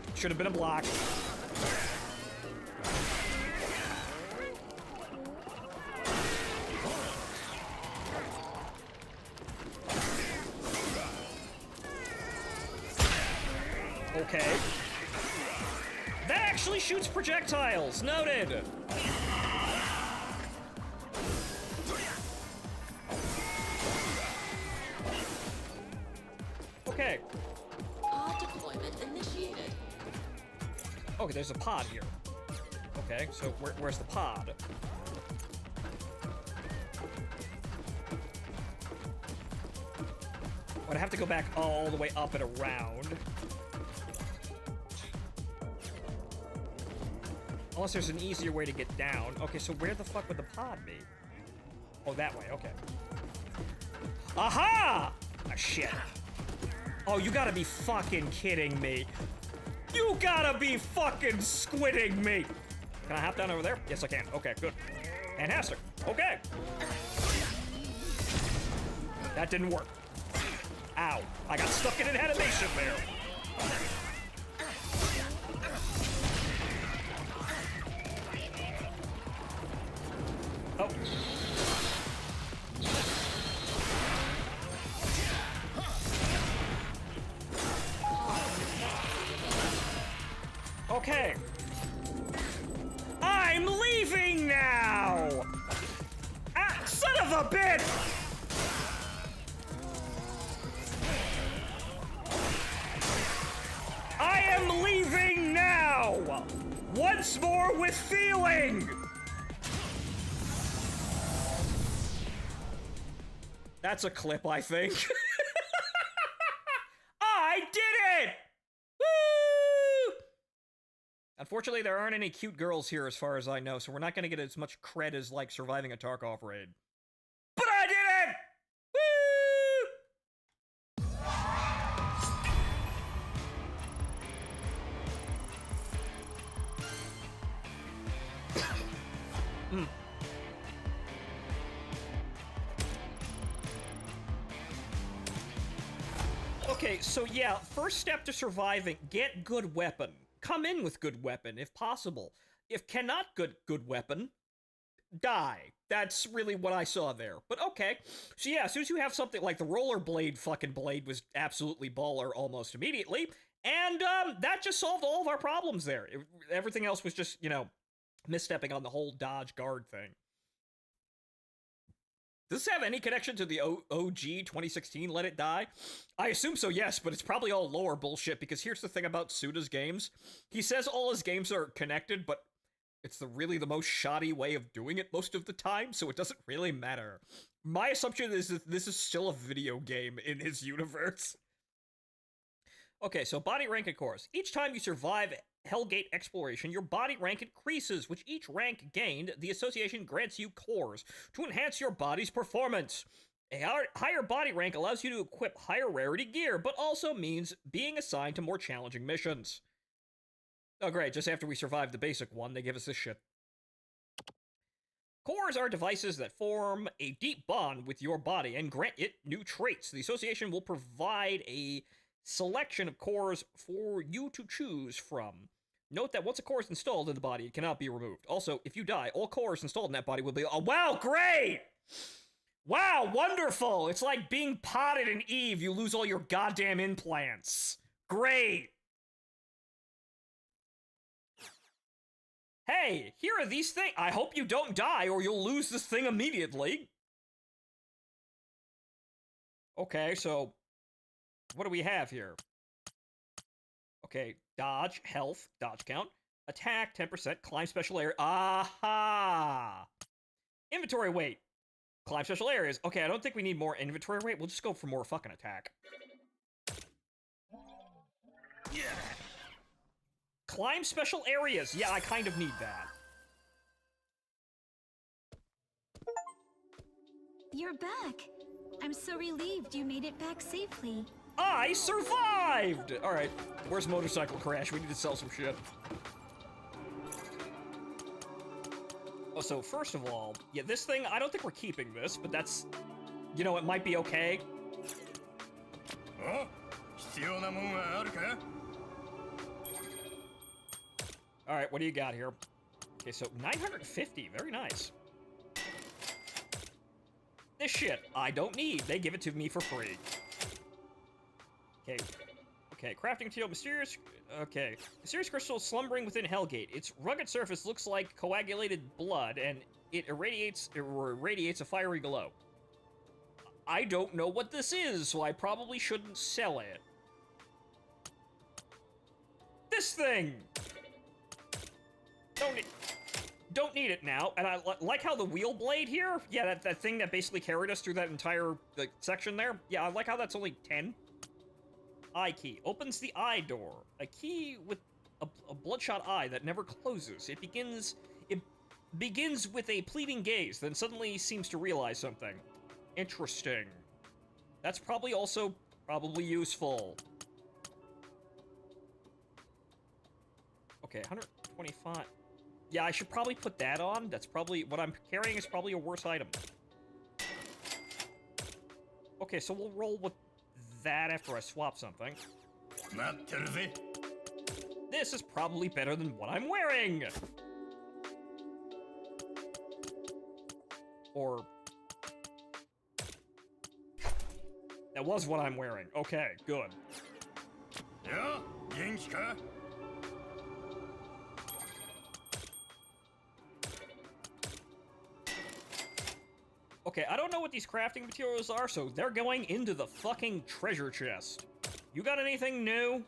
That should have been a block. Okay. That actually shoots projectiles. Noted. Okay. Pod deployment initiated. Okay, there's a pod here. Okay, so where's the pod? Would I have to go back all the way up and around? Unless there's an easier way to get down. Okay, so where the fuck would the pod be? Oh, that way, okay. Aha! Ah, shit. Oh, you gotta be fucking kidding me. You gotta be fucking squidding me. Can I hop down over there? Yes, I can. Okay, good. Fantastic. Okay. That didn't work. Ow. I got stuck in an animation there. Oh. Okay. I'm leaving now! Ah, son of a bitch! I am leaving now! Once more with feeling! That's a clip, I think. I did it! Woo! Unfortunately, there aren't any cute girls here as far as I know, so we're not gonna get as much cred as, like, surviving a Tarkov raid. But I did it! Woo! Okay, so yeah, first step to surviving, get good weapon. Come in with good weapon, if possible. If cannot good weapon, die. That's really what I saw there. But okay. So yeah, as soon as you have something like the rollerblade fucking blade was absolutely baller almost immediately, and that just solved all of our problems there. Everything else was just, you know, misstepping on the whole dodge guard thing. Does this have any connection to the OG 2016 Let It Die? I assume so, yes, but it's probably all lore bullshit, because here's the thing about Suda's games. He says all his games are connected, but it's really the most shoddy way of doing it most of the time, so it doesn't really matter. My assumption is that this is still a video game in his universe. Okay, so body rank and cores. Each time you survive Hellgate exploration, your body rank increases. With each rank gained, the association grants you cores to enhance your body's performance. A higher body rank allows you to equip higher rarity gear, but also means being assigned to more challenging missions. Oh great, just after we survived the basic one, they give us this shit. Cores are devices that form a deep bond with your body and grant it new traits. The association will provide a selection of cores for you to choose from. Note that once a core is installed in the body, it cannot be removed. Also, if you die, all cores installed in that body will be— oh, wow, great! Wow, wonderful! It's like being potted in Eve, you lose all your goddamn implants. Great! Hey, here are these things. I hope you don't die or you'll lose this thing immediately. Okay, so what do we have here? Okay, dodge, health, dodge count, attack, 10%, climb special area. Aha! Inventory weight, climb special areas. Okay, I don't think we need more inventory weight. We'll just go for more fucking attack. Yeah. Climb special areas. Yeah, I kind of need that. You're back. I'm so relieved you made it back safely. I survived! Alright, where's motorcycle crash? We need to sell some shit. Oh, so first of all, yeah, this thing, I don't think we're keeping this, but that's, you know, it might be okay. All right, what do you got here? Okay, so 950. Very nice. This shit I don't need. They give it to me for free. Okay. Okay, crafting material, mysterious... Okay. Mysterious crystal slumbering within Hellgate. Its rugged surface looks like coagulated blood, and it irradiates a fiery glow. I don't know what this is, so I probably shouldn't sell it. This thing! Don't need it now, and I like how the wheel blade here, yeah, that thing that basically carried us through that entire section there, yeah, I like how that's only 10. Eye key. Opens the eye door. A key with a bloodshot eye that never closes. It begins with a pleading gaze, then suddenly seems to realize something. Interesting. That's probably useful. Okay, 125. Yeah, I should probably put that on. That's probably... What I'm carrying is probably a worse item. Okay, so we'll roll with that after I swap something. This is probably better than what I'm wearing! Or... That was what I'm wearing. Okay, good. Yeah, Genki ka? Okay, I don't know what these crafting materials are, so they're going into the fucking treasure chest. You got anything new?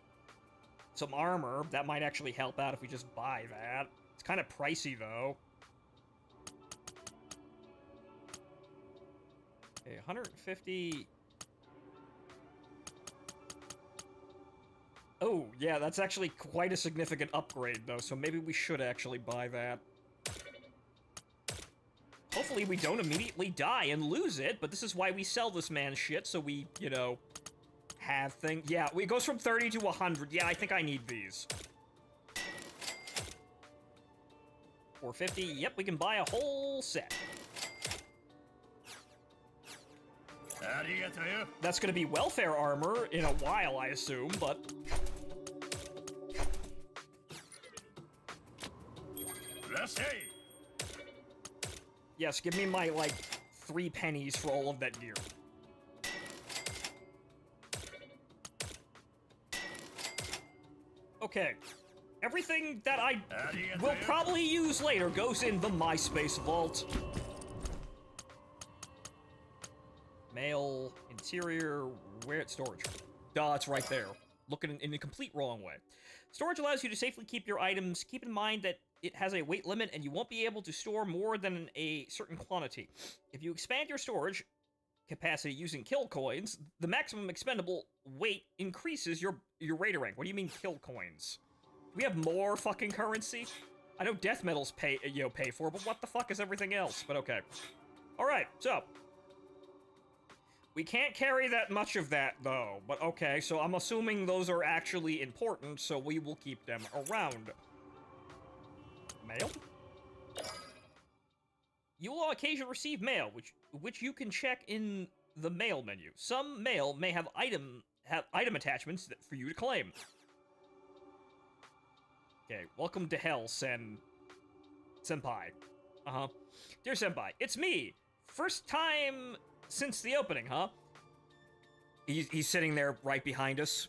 Some armor. That might actually help out if we just buy that. It's kind of pricey, though. Okay, 150... Oh, yeah, that's actually quite a significant upgrade, though, so maybe we should actually buy that. Hopefully we don't immediately die and lose it, but this is why we sell this man shit, so we, you know, have things. Yeah, it goes from 30 to 100. Yeah, I think I need these. 450. Yep, we can buy a whole set. That's gonna be welfare armor in a while, I assume, but... Yes, give me my, like, 3 pennies for all of that gear. Okay. Everything that I will probably use later goes in the MySpace vault. Mail, interior, where storage? Duh, it's right there. Looking in the complete wrong way. Storage allows you to safely keep your items. Keep in mind that it has a weight limit and you won't be able to store more than a certain quantity. If you expand your storage capacity using kill coins, the maximum expendable weight increases your raider rank. What do you mean kill coins? Do we have more fucking currency? I know death metals pay for, but what the fuck is everything else? But okay. Alright, so we can't carry that much of that, though. But okay, so I'm assuming those are actually important, so we will keep them around. Mail? You will occasionally receive mail, which you can check in the mail menu. Some mail may have item attachments for you to claim. Okay, welcome to hell, Senpai. Uh-huh. Dear Senpai, it's me! First time since the opening, huh? He's sitting there right behind us.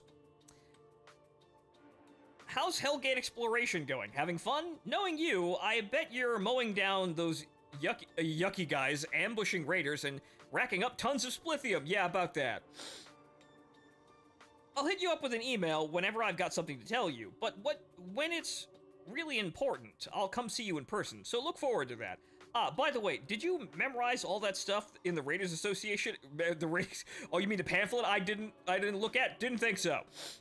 How's Hellgate exploration going? Having fun? Knowing you, I bet you're mowing down those yucky guys, ambushing raiders, and racking up tons of splithium. Yeah, about that. I'll hit you up with an email whenever I've got something to tell you, but when it's really important, I'll come see you in person, so look forward to that. By the way, did you memorize all that stuff in the Raiders Association? Oh, you mean the pamphlet I didn't look at? Didn't think so.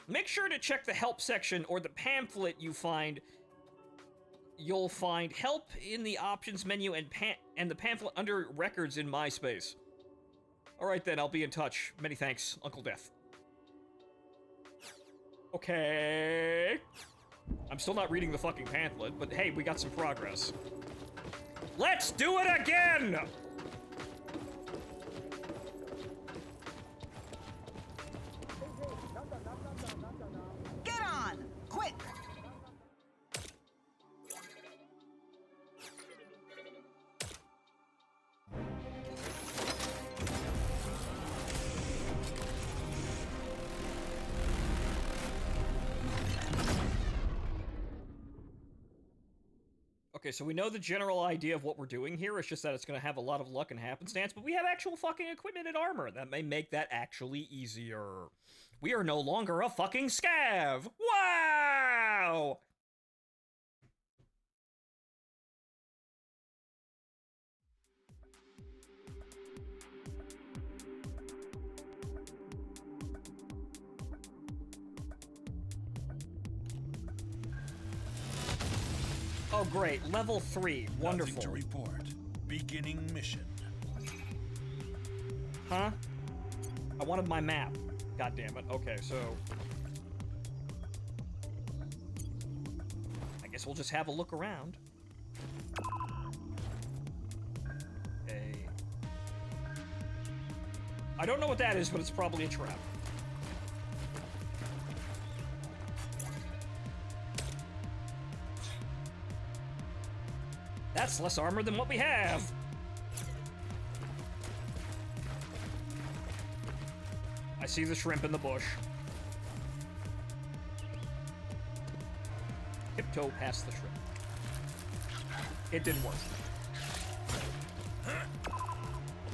Make sure to check the help section or the pamphlet you find. You'll find help in the options menu and the pamphlet under records in MySpace. Alright then, I'll be in touch. Many thanks, Uncle Death. Okay. I'm still not reading the fucking pamphlet, but hey, we got some progress. Let's do it again! Get on! Quick! Okay, so we know the general idea of what we're doing here. It's just that it's going to have a lot of luck and happenstance, but we have actual fucking equipment and armor. That may make that actually easier. We are no longer a fucking scav! Wow! Oh, great. Level 3. Wonderful. Nothing to report. Beginning mission. Huh? I wanted my map. God damn it. Okay, so... I guess we'll just have a look around. Okay. I don't know what that is, but it's probably a trap. That's less armor than what we have! I see the shrimp in the bush. Tiptoe past the shrimp. It didn't work.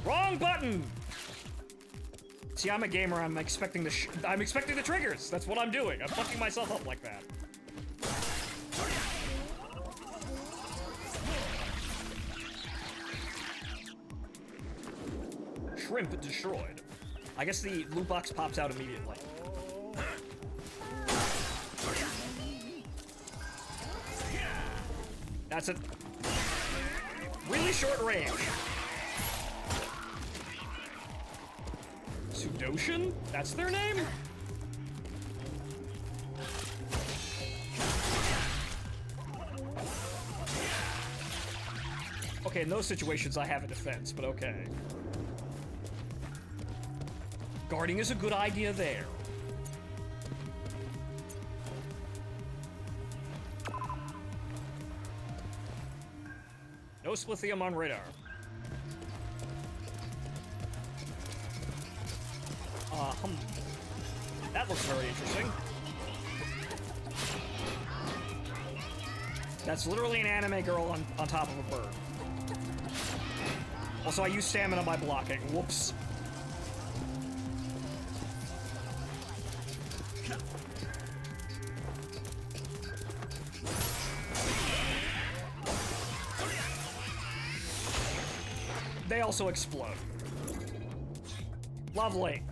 Wrong button! See, I'm a gamer, I'm expecting the triggers! That's what I'm doing, I'm fucking myself up like that. Shrimp destroyed. I guess the loot box pops out immediately. That's it. Really short range. Sudoshan? That's their name? Okay, in those situations I have a defense, but okay. Guarding is a good idea there. No splithium on radar. That looks very interesting. That's literally an anime girl on top of a bird. Also, I use stamina by blocking. Whoops. They also explode. Lovely.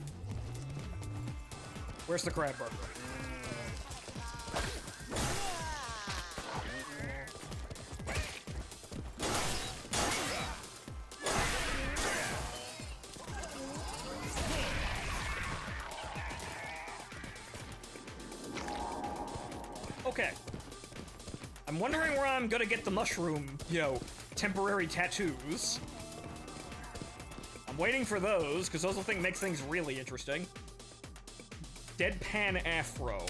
Where's the crab burger? Okay. I'm wondering where I'm gonna get the mushroom, temporary tattoos. I'm waiting for those, because those will make things really interesting. Deadpan afro.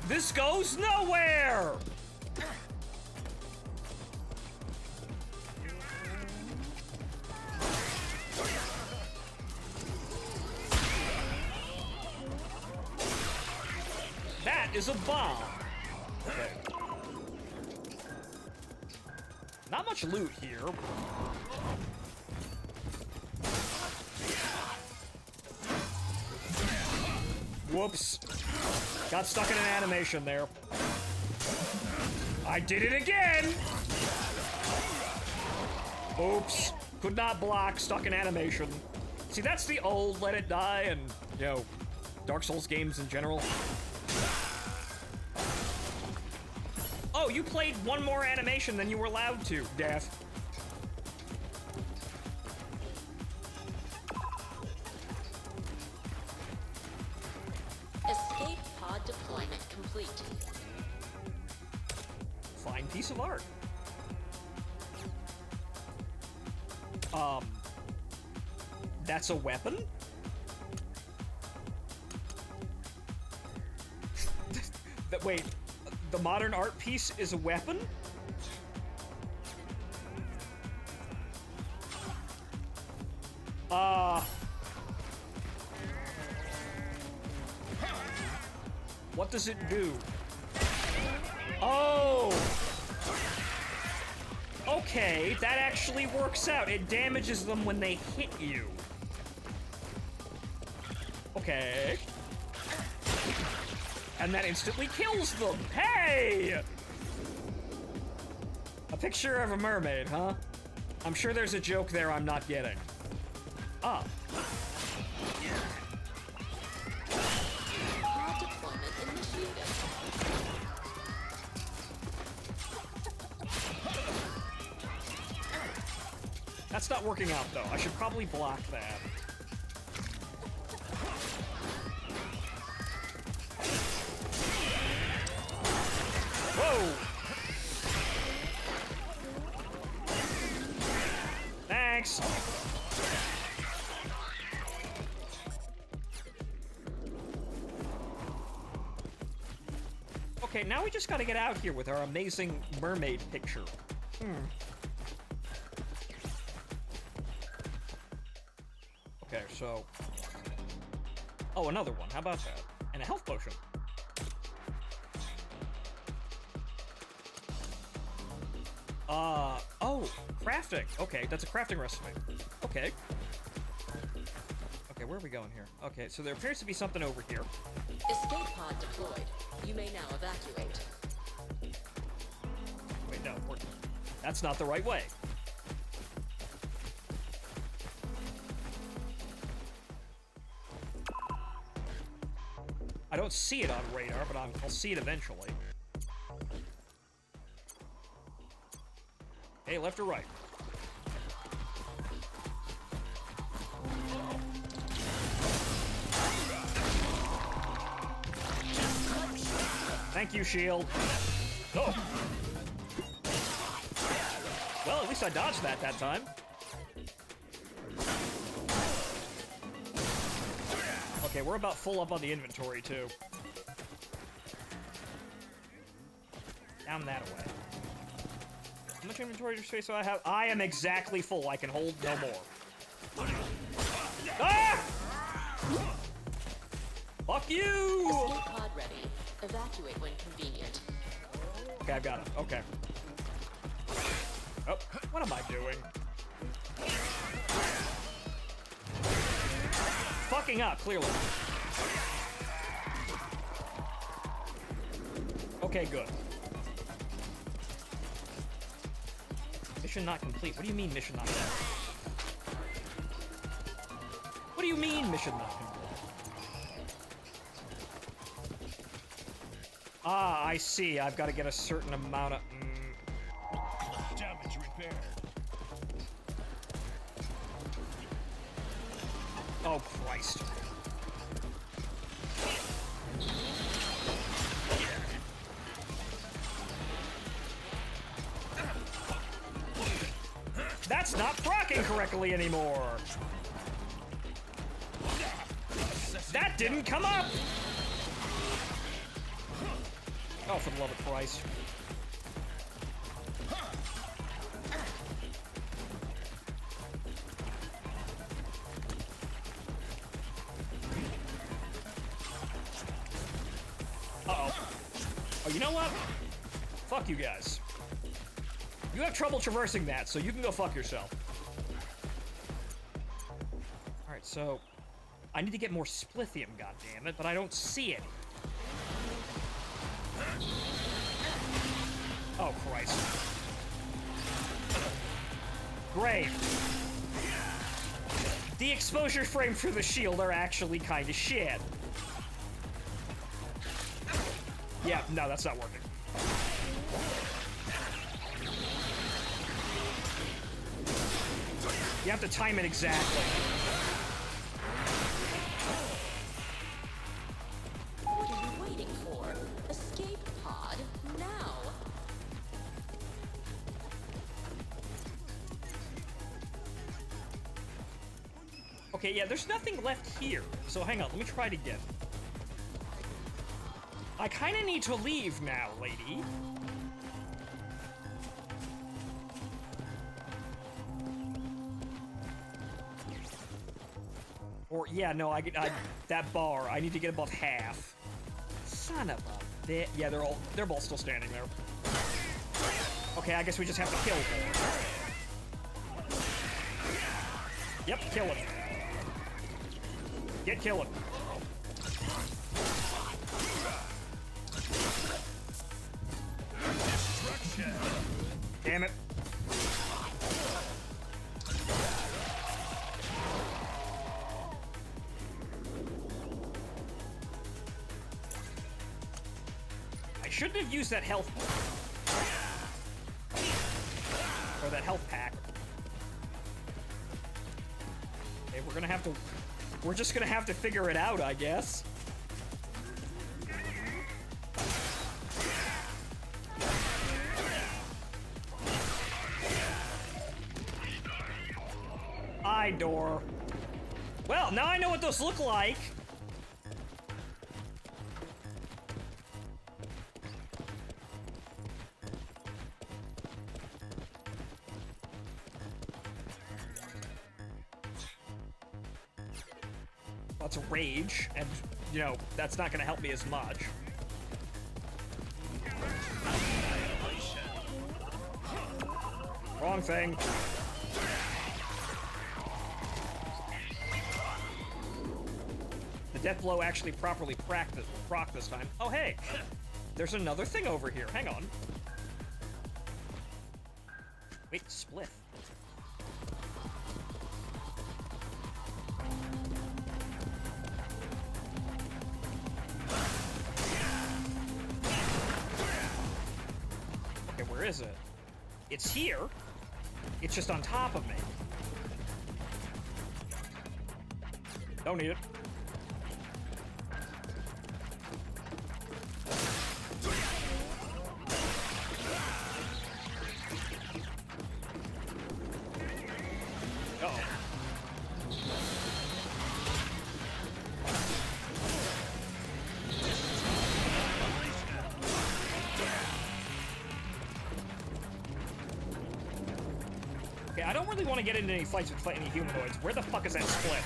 This goes nowhere! That is a bomb. Okay. Not much loot here. Whoops. Got stuck in an animation there. I did it again! Oops. Could not block, stuck in animation. See, that's the old Let It Die and, Dark Souls games in general. Oh, you played one more animation than you were allowed to, Death. Escape pod deployment complete. Fine piece of art. That's a weapon? Wait, the modern art piece is a weapon? What does it do? Oh! Okay, that actually works out. It damages them when they hit you. Okay. And that instantly kills them. Hey! A picture of a mermaid, huh? I'm sure there's a joke there I'm not getting. Ah. Deployment initiated. That's not working out, though. I should probably block that. Whoa! Thanks! Okay, now we just gotta get out here with our amazing mermaid picture. Okay, so... Oh, another one. How about that? And a health potion. Oh, crafting. Okay, that's a crafting recipe. Okay. Okay, where are we going here? Okay, so there appears to be something over here. Escape pod deployed. You may now evacuate. Wait, no, that's not the right way. I don't see it on radar, but I'll see it eventually. Hey, left or right? Thank you, shield. Oh. Well, at least I dodged that time. Okay, we're about full up on the inventory, too. Down that way. How much inventory space do I have? I am exactly full. I can hold no more. Ah! Fuck you! Escape pod ready. Evacuate when convenient. Okay, I've got it. Okay. Oh, what am I doing? Fucking up, clearly. Okay, good. Mission not complete. What do you mean mission not complete? What do you mean mission not complete? Ah, I see. I've got to get a certain amount of... Damage repaired. Oh, Christ. That's not proccing correctly anymore. That didn't come up. Oh, for the love of Christ. Uh-oh. Oh, you know what? Fuck you guys. You have trouble traversing that, so you can go fuck yourself. Alright, so... I need to get more splithium, goddammit, but I don't see it. Oh, Christ. Great. The exposure frame for the shield are actually kind of shit. Yeah, no, that's not working. You have to time it exactly. What are you waiting for? Escape pod now. Okay, yeah, there's nothing left here. So hang on, let me try it again. I kind of need to leave now, lady. Or, yeah, no, that bar, I need to get above half. Son of a bit. Yeah, they're both still standing there. Okay, I guess we just have to kill them. Yep, kill him. Get killing. Damn it. I shouldn't have used that health or that health pack. Okay, we're just gonna have to figure it out, I guess. Eye door. Well, now I know what those look like. Lots of rage, and, you know, that's not gonna help me as much. Wrong thing. The death blow actually properly proc this time. Oh, hey! There's another thing over here. Hang on. Wait, spliff. Okay, where is it? It's here. It's just on top of me. Don't need it. I don't really want to get into any fights with any humanoids. Where the fuck is that split?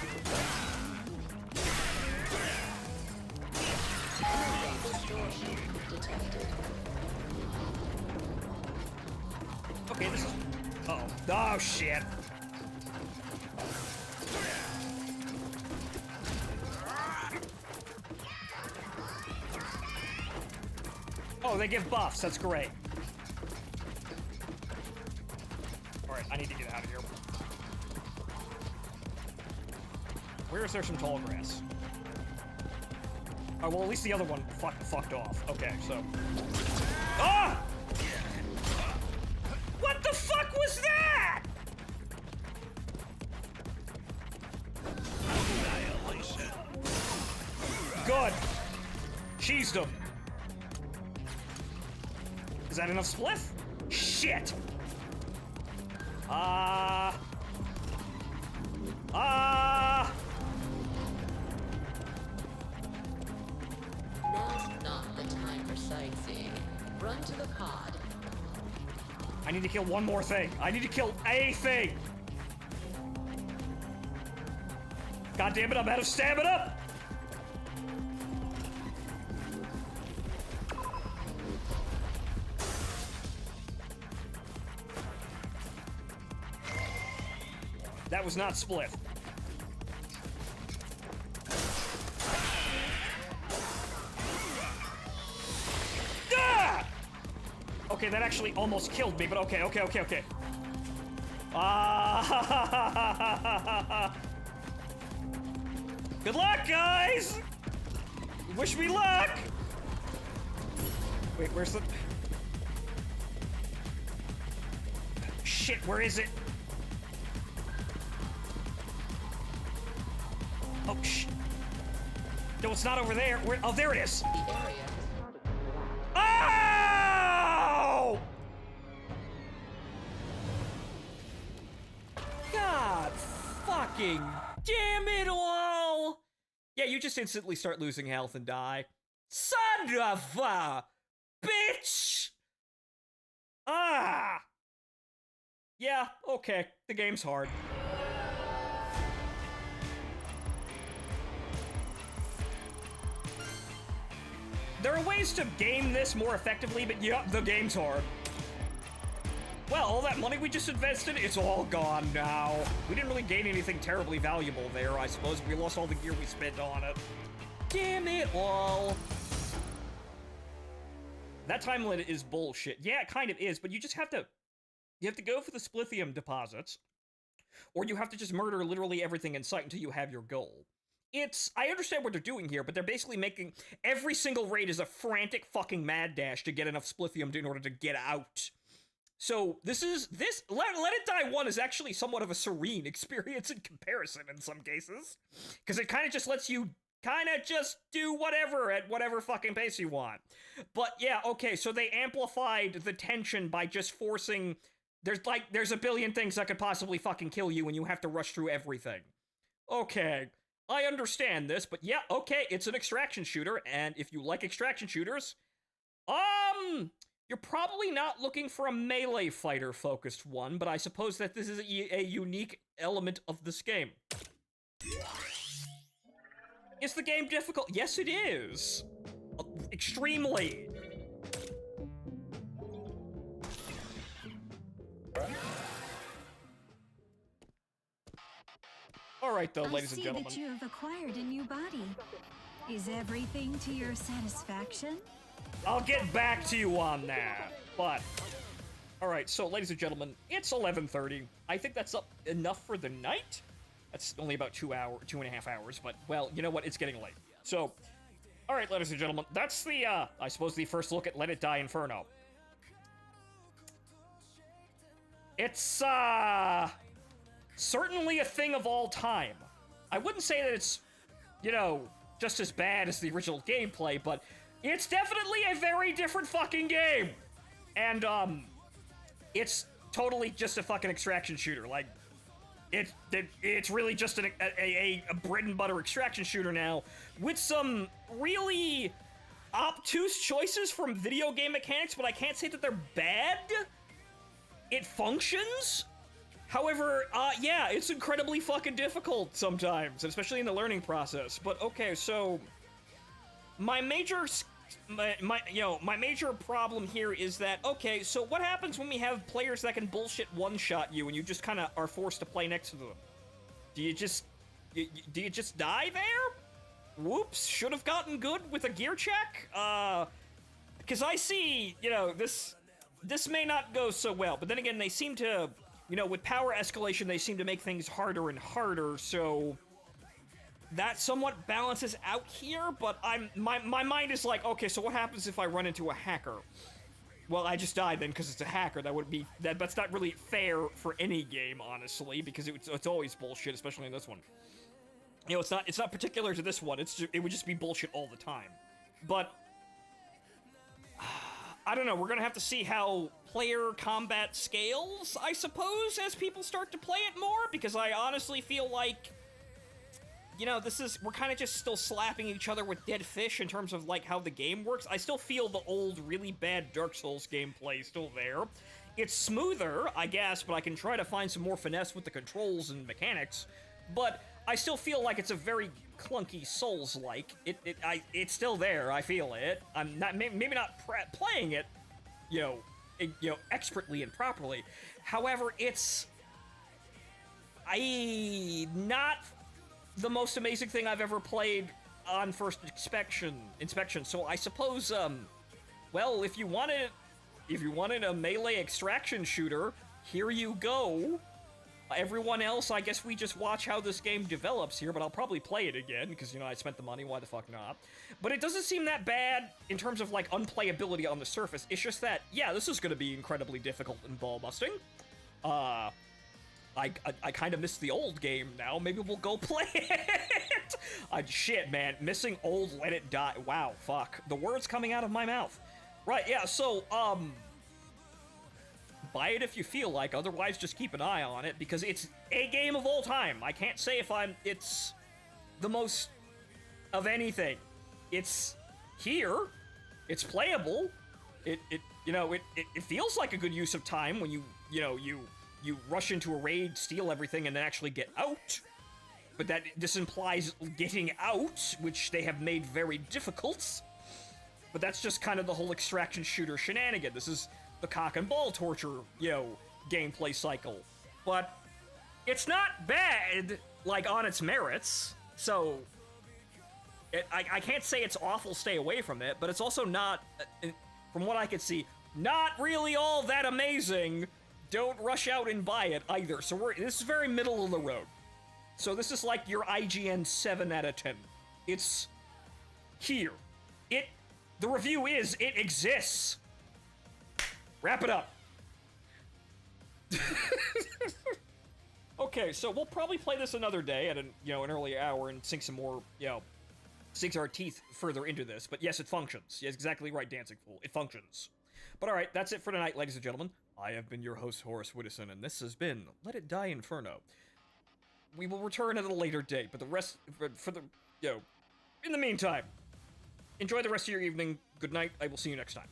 Okay, this is... Uh-oh. Oh, shit. Oh, they give buffs. That's great. Alright, I need to get out of here. Where is there some tall grass? Oh, well, at least the other one fucked off. Okay, so... Ah! What the fuck was that?! Good. Cheesed him. Is that enough spliff? Shit! Now's not the time for sightseeing. Run to the pod. I need to kill one more thing. I need to kill a thing! God damn it, I'm out of stamina! That was not split. Ah! Okay, that actually almost killed me, but okay. Good luck, guys! Wish me luck! Wait, where's the... Shit, where is it? Oh, shh. No, it's not over there. Where? Oh, there it is. The area has started. Oh! God fucking damn it all! Yeah, you just instantly start losing health and die. Son of a bitch! Ah! Yeah, okay. The game's hard. there are ways to game this more effectively, but yeah, the game's hard. Well, all that money we just invested, it's all gone now. We didn't really gain anything terribly valuable there, I suppose. We lost all the gear we spent on it. Damn it all. That time limit is bullshit. Yeah, it kind of is, but you just have to... You have to go for the splithium deposits, or you have to just murder literally everything in sight until you have your goal. I understand what they're doing here, but they're basically making... Every single raid is a frantic fucking mad dash to get enough splithium in order to get out. So, Let It Die 1 is actually somewhat of a serene experience in comparison in some cases. Because it kind of just lets you kind of just do whatever at whatever fucking pace you want. But yeah, okay, so they amplified the tension by just forcing... There's a billion things that could possibly fucking kill you and you have to rush through everything. Okay, I understand this, but yeah, okay, it's an extraction shooter, and if you like extraction shooters, you're probably not looking for a melee fighter-focused one, but I suppose that this is a unique element of this game. Is the game difficult? Yes, it is. Extremely. All right, though, ladies and gentlemen. I see that you have acquired a new body. Is everything to your satisfaction? I'll get back to you on that, but... Alright, so, ladies and gentlemen, it's 11:30. I think that's enough for the night. That's only about 2.5 hours, but, well, you know what? It's getting late. So, alright, ladies and gentlemen, that's the, I suppose the first look at Let It Die Inferno. It's, certainly a thing of all time. I wouldn't say that it's, you know, just as bad as the original gameplay, but it's definitely a very different fucking game. And, it's totally just a fucking extraction shooter. Like, it's really just a bread and butter extraction shooter now, with some really obtuse choices from video game mechanics, but I can't say that they're bad. It functions. However, yeah, it's incredibly fucking difficult sometimes, especially in the learning process. But okay, so my major problem here is that, okay, so what happens when we have players that can bullshit one-shot you and you just kind of are forced to play next to them? Do you just die there? Whoops, should have gotten good with a gear check? Because I see, you know, this may not go so well, but then again, they seem to, you know, with power escalation, they seem to make things harder and harder, so that somewhat balances out here, but my mind is like, okay, so what happens if I run into a hacker? Well, I just died then because it's a hacker. That's not really fair for any game, honestly, because it's always bullshit, especially in this one. You know, it's not particular to this one. It would just be bullshit all the time. But I don't know. We're gonna have to see how player combat scales, I suppose, as people start to play it more, because I honestly feel like, you know, we're kind of just still slapping each other with dead fish in terms of, like, how the game works. I still feel the old, really bad Dark Souls gameplay still there. It's smoother, I guess, but I can try to find some more finesse with the controls and mechanics. But I still feel like it's a very clunky Souls-like. It's still there, I feel it. I'm not, maybe not playing it, you know, expertly and properly. However, it's not the most amazing thing I've ever played on first inspection. So I suppose, well, if you wanted a melee extraction shooter, here you go. Everyone else, I guess we just watch how this game develops here, but I'll probably play it again, because, you know, I spent the money, why the fuck not? But it doesn't seem that bad in terms of, like, unplayability on the surface. It's just that, yeah, this is gonna be incredibly difficult and ball-busting. I kind of miss the old game now. Maybe we'll go play it. Shit, man. Missing old Let It Die. Wow, fuck. The words coming out of my mouth. Right, yeah, so, buy it if you feel like, otherwise just keep an eye on it, because it's a game of all time. I can't say if it's the most of anything. It's here. It's playable. It feels like a good use of time when you rush into a raid, steal everything, and then actually get out. But this implies getting out, which they have made very difficult. But that's just kind of the whole extraction shooter shenanigan. This is the cock and ball torture, gameplay cycle. But it's not bad, like, on its merits. So, I can't say it's awful, stay away from it, but it's also not, from what I could see, not really all that amazing. Don't rush out and buy it either. So this is very middle of the road. So this is like your IGN 7 out of 10. It's here. The review is, it exists. Wrap it up. Okay, so we'll probably play this another day at an earlier hour and sink some more, sinks our teeth further into this. But yes, it functions. Yes, exactly right, Dancing Fool. It functions. But all right, that's it for tonight, ladies and gentlemen. I have been your host, Horace Widdison, and this has been Let It Die Inferno. We will return at a later date, but the rest, in the meantime, enjoy the rest of your evening. Good night. I will see you next time.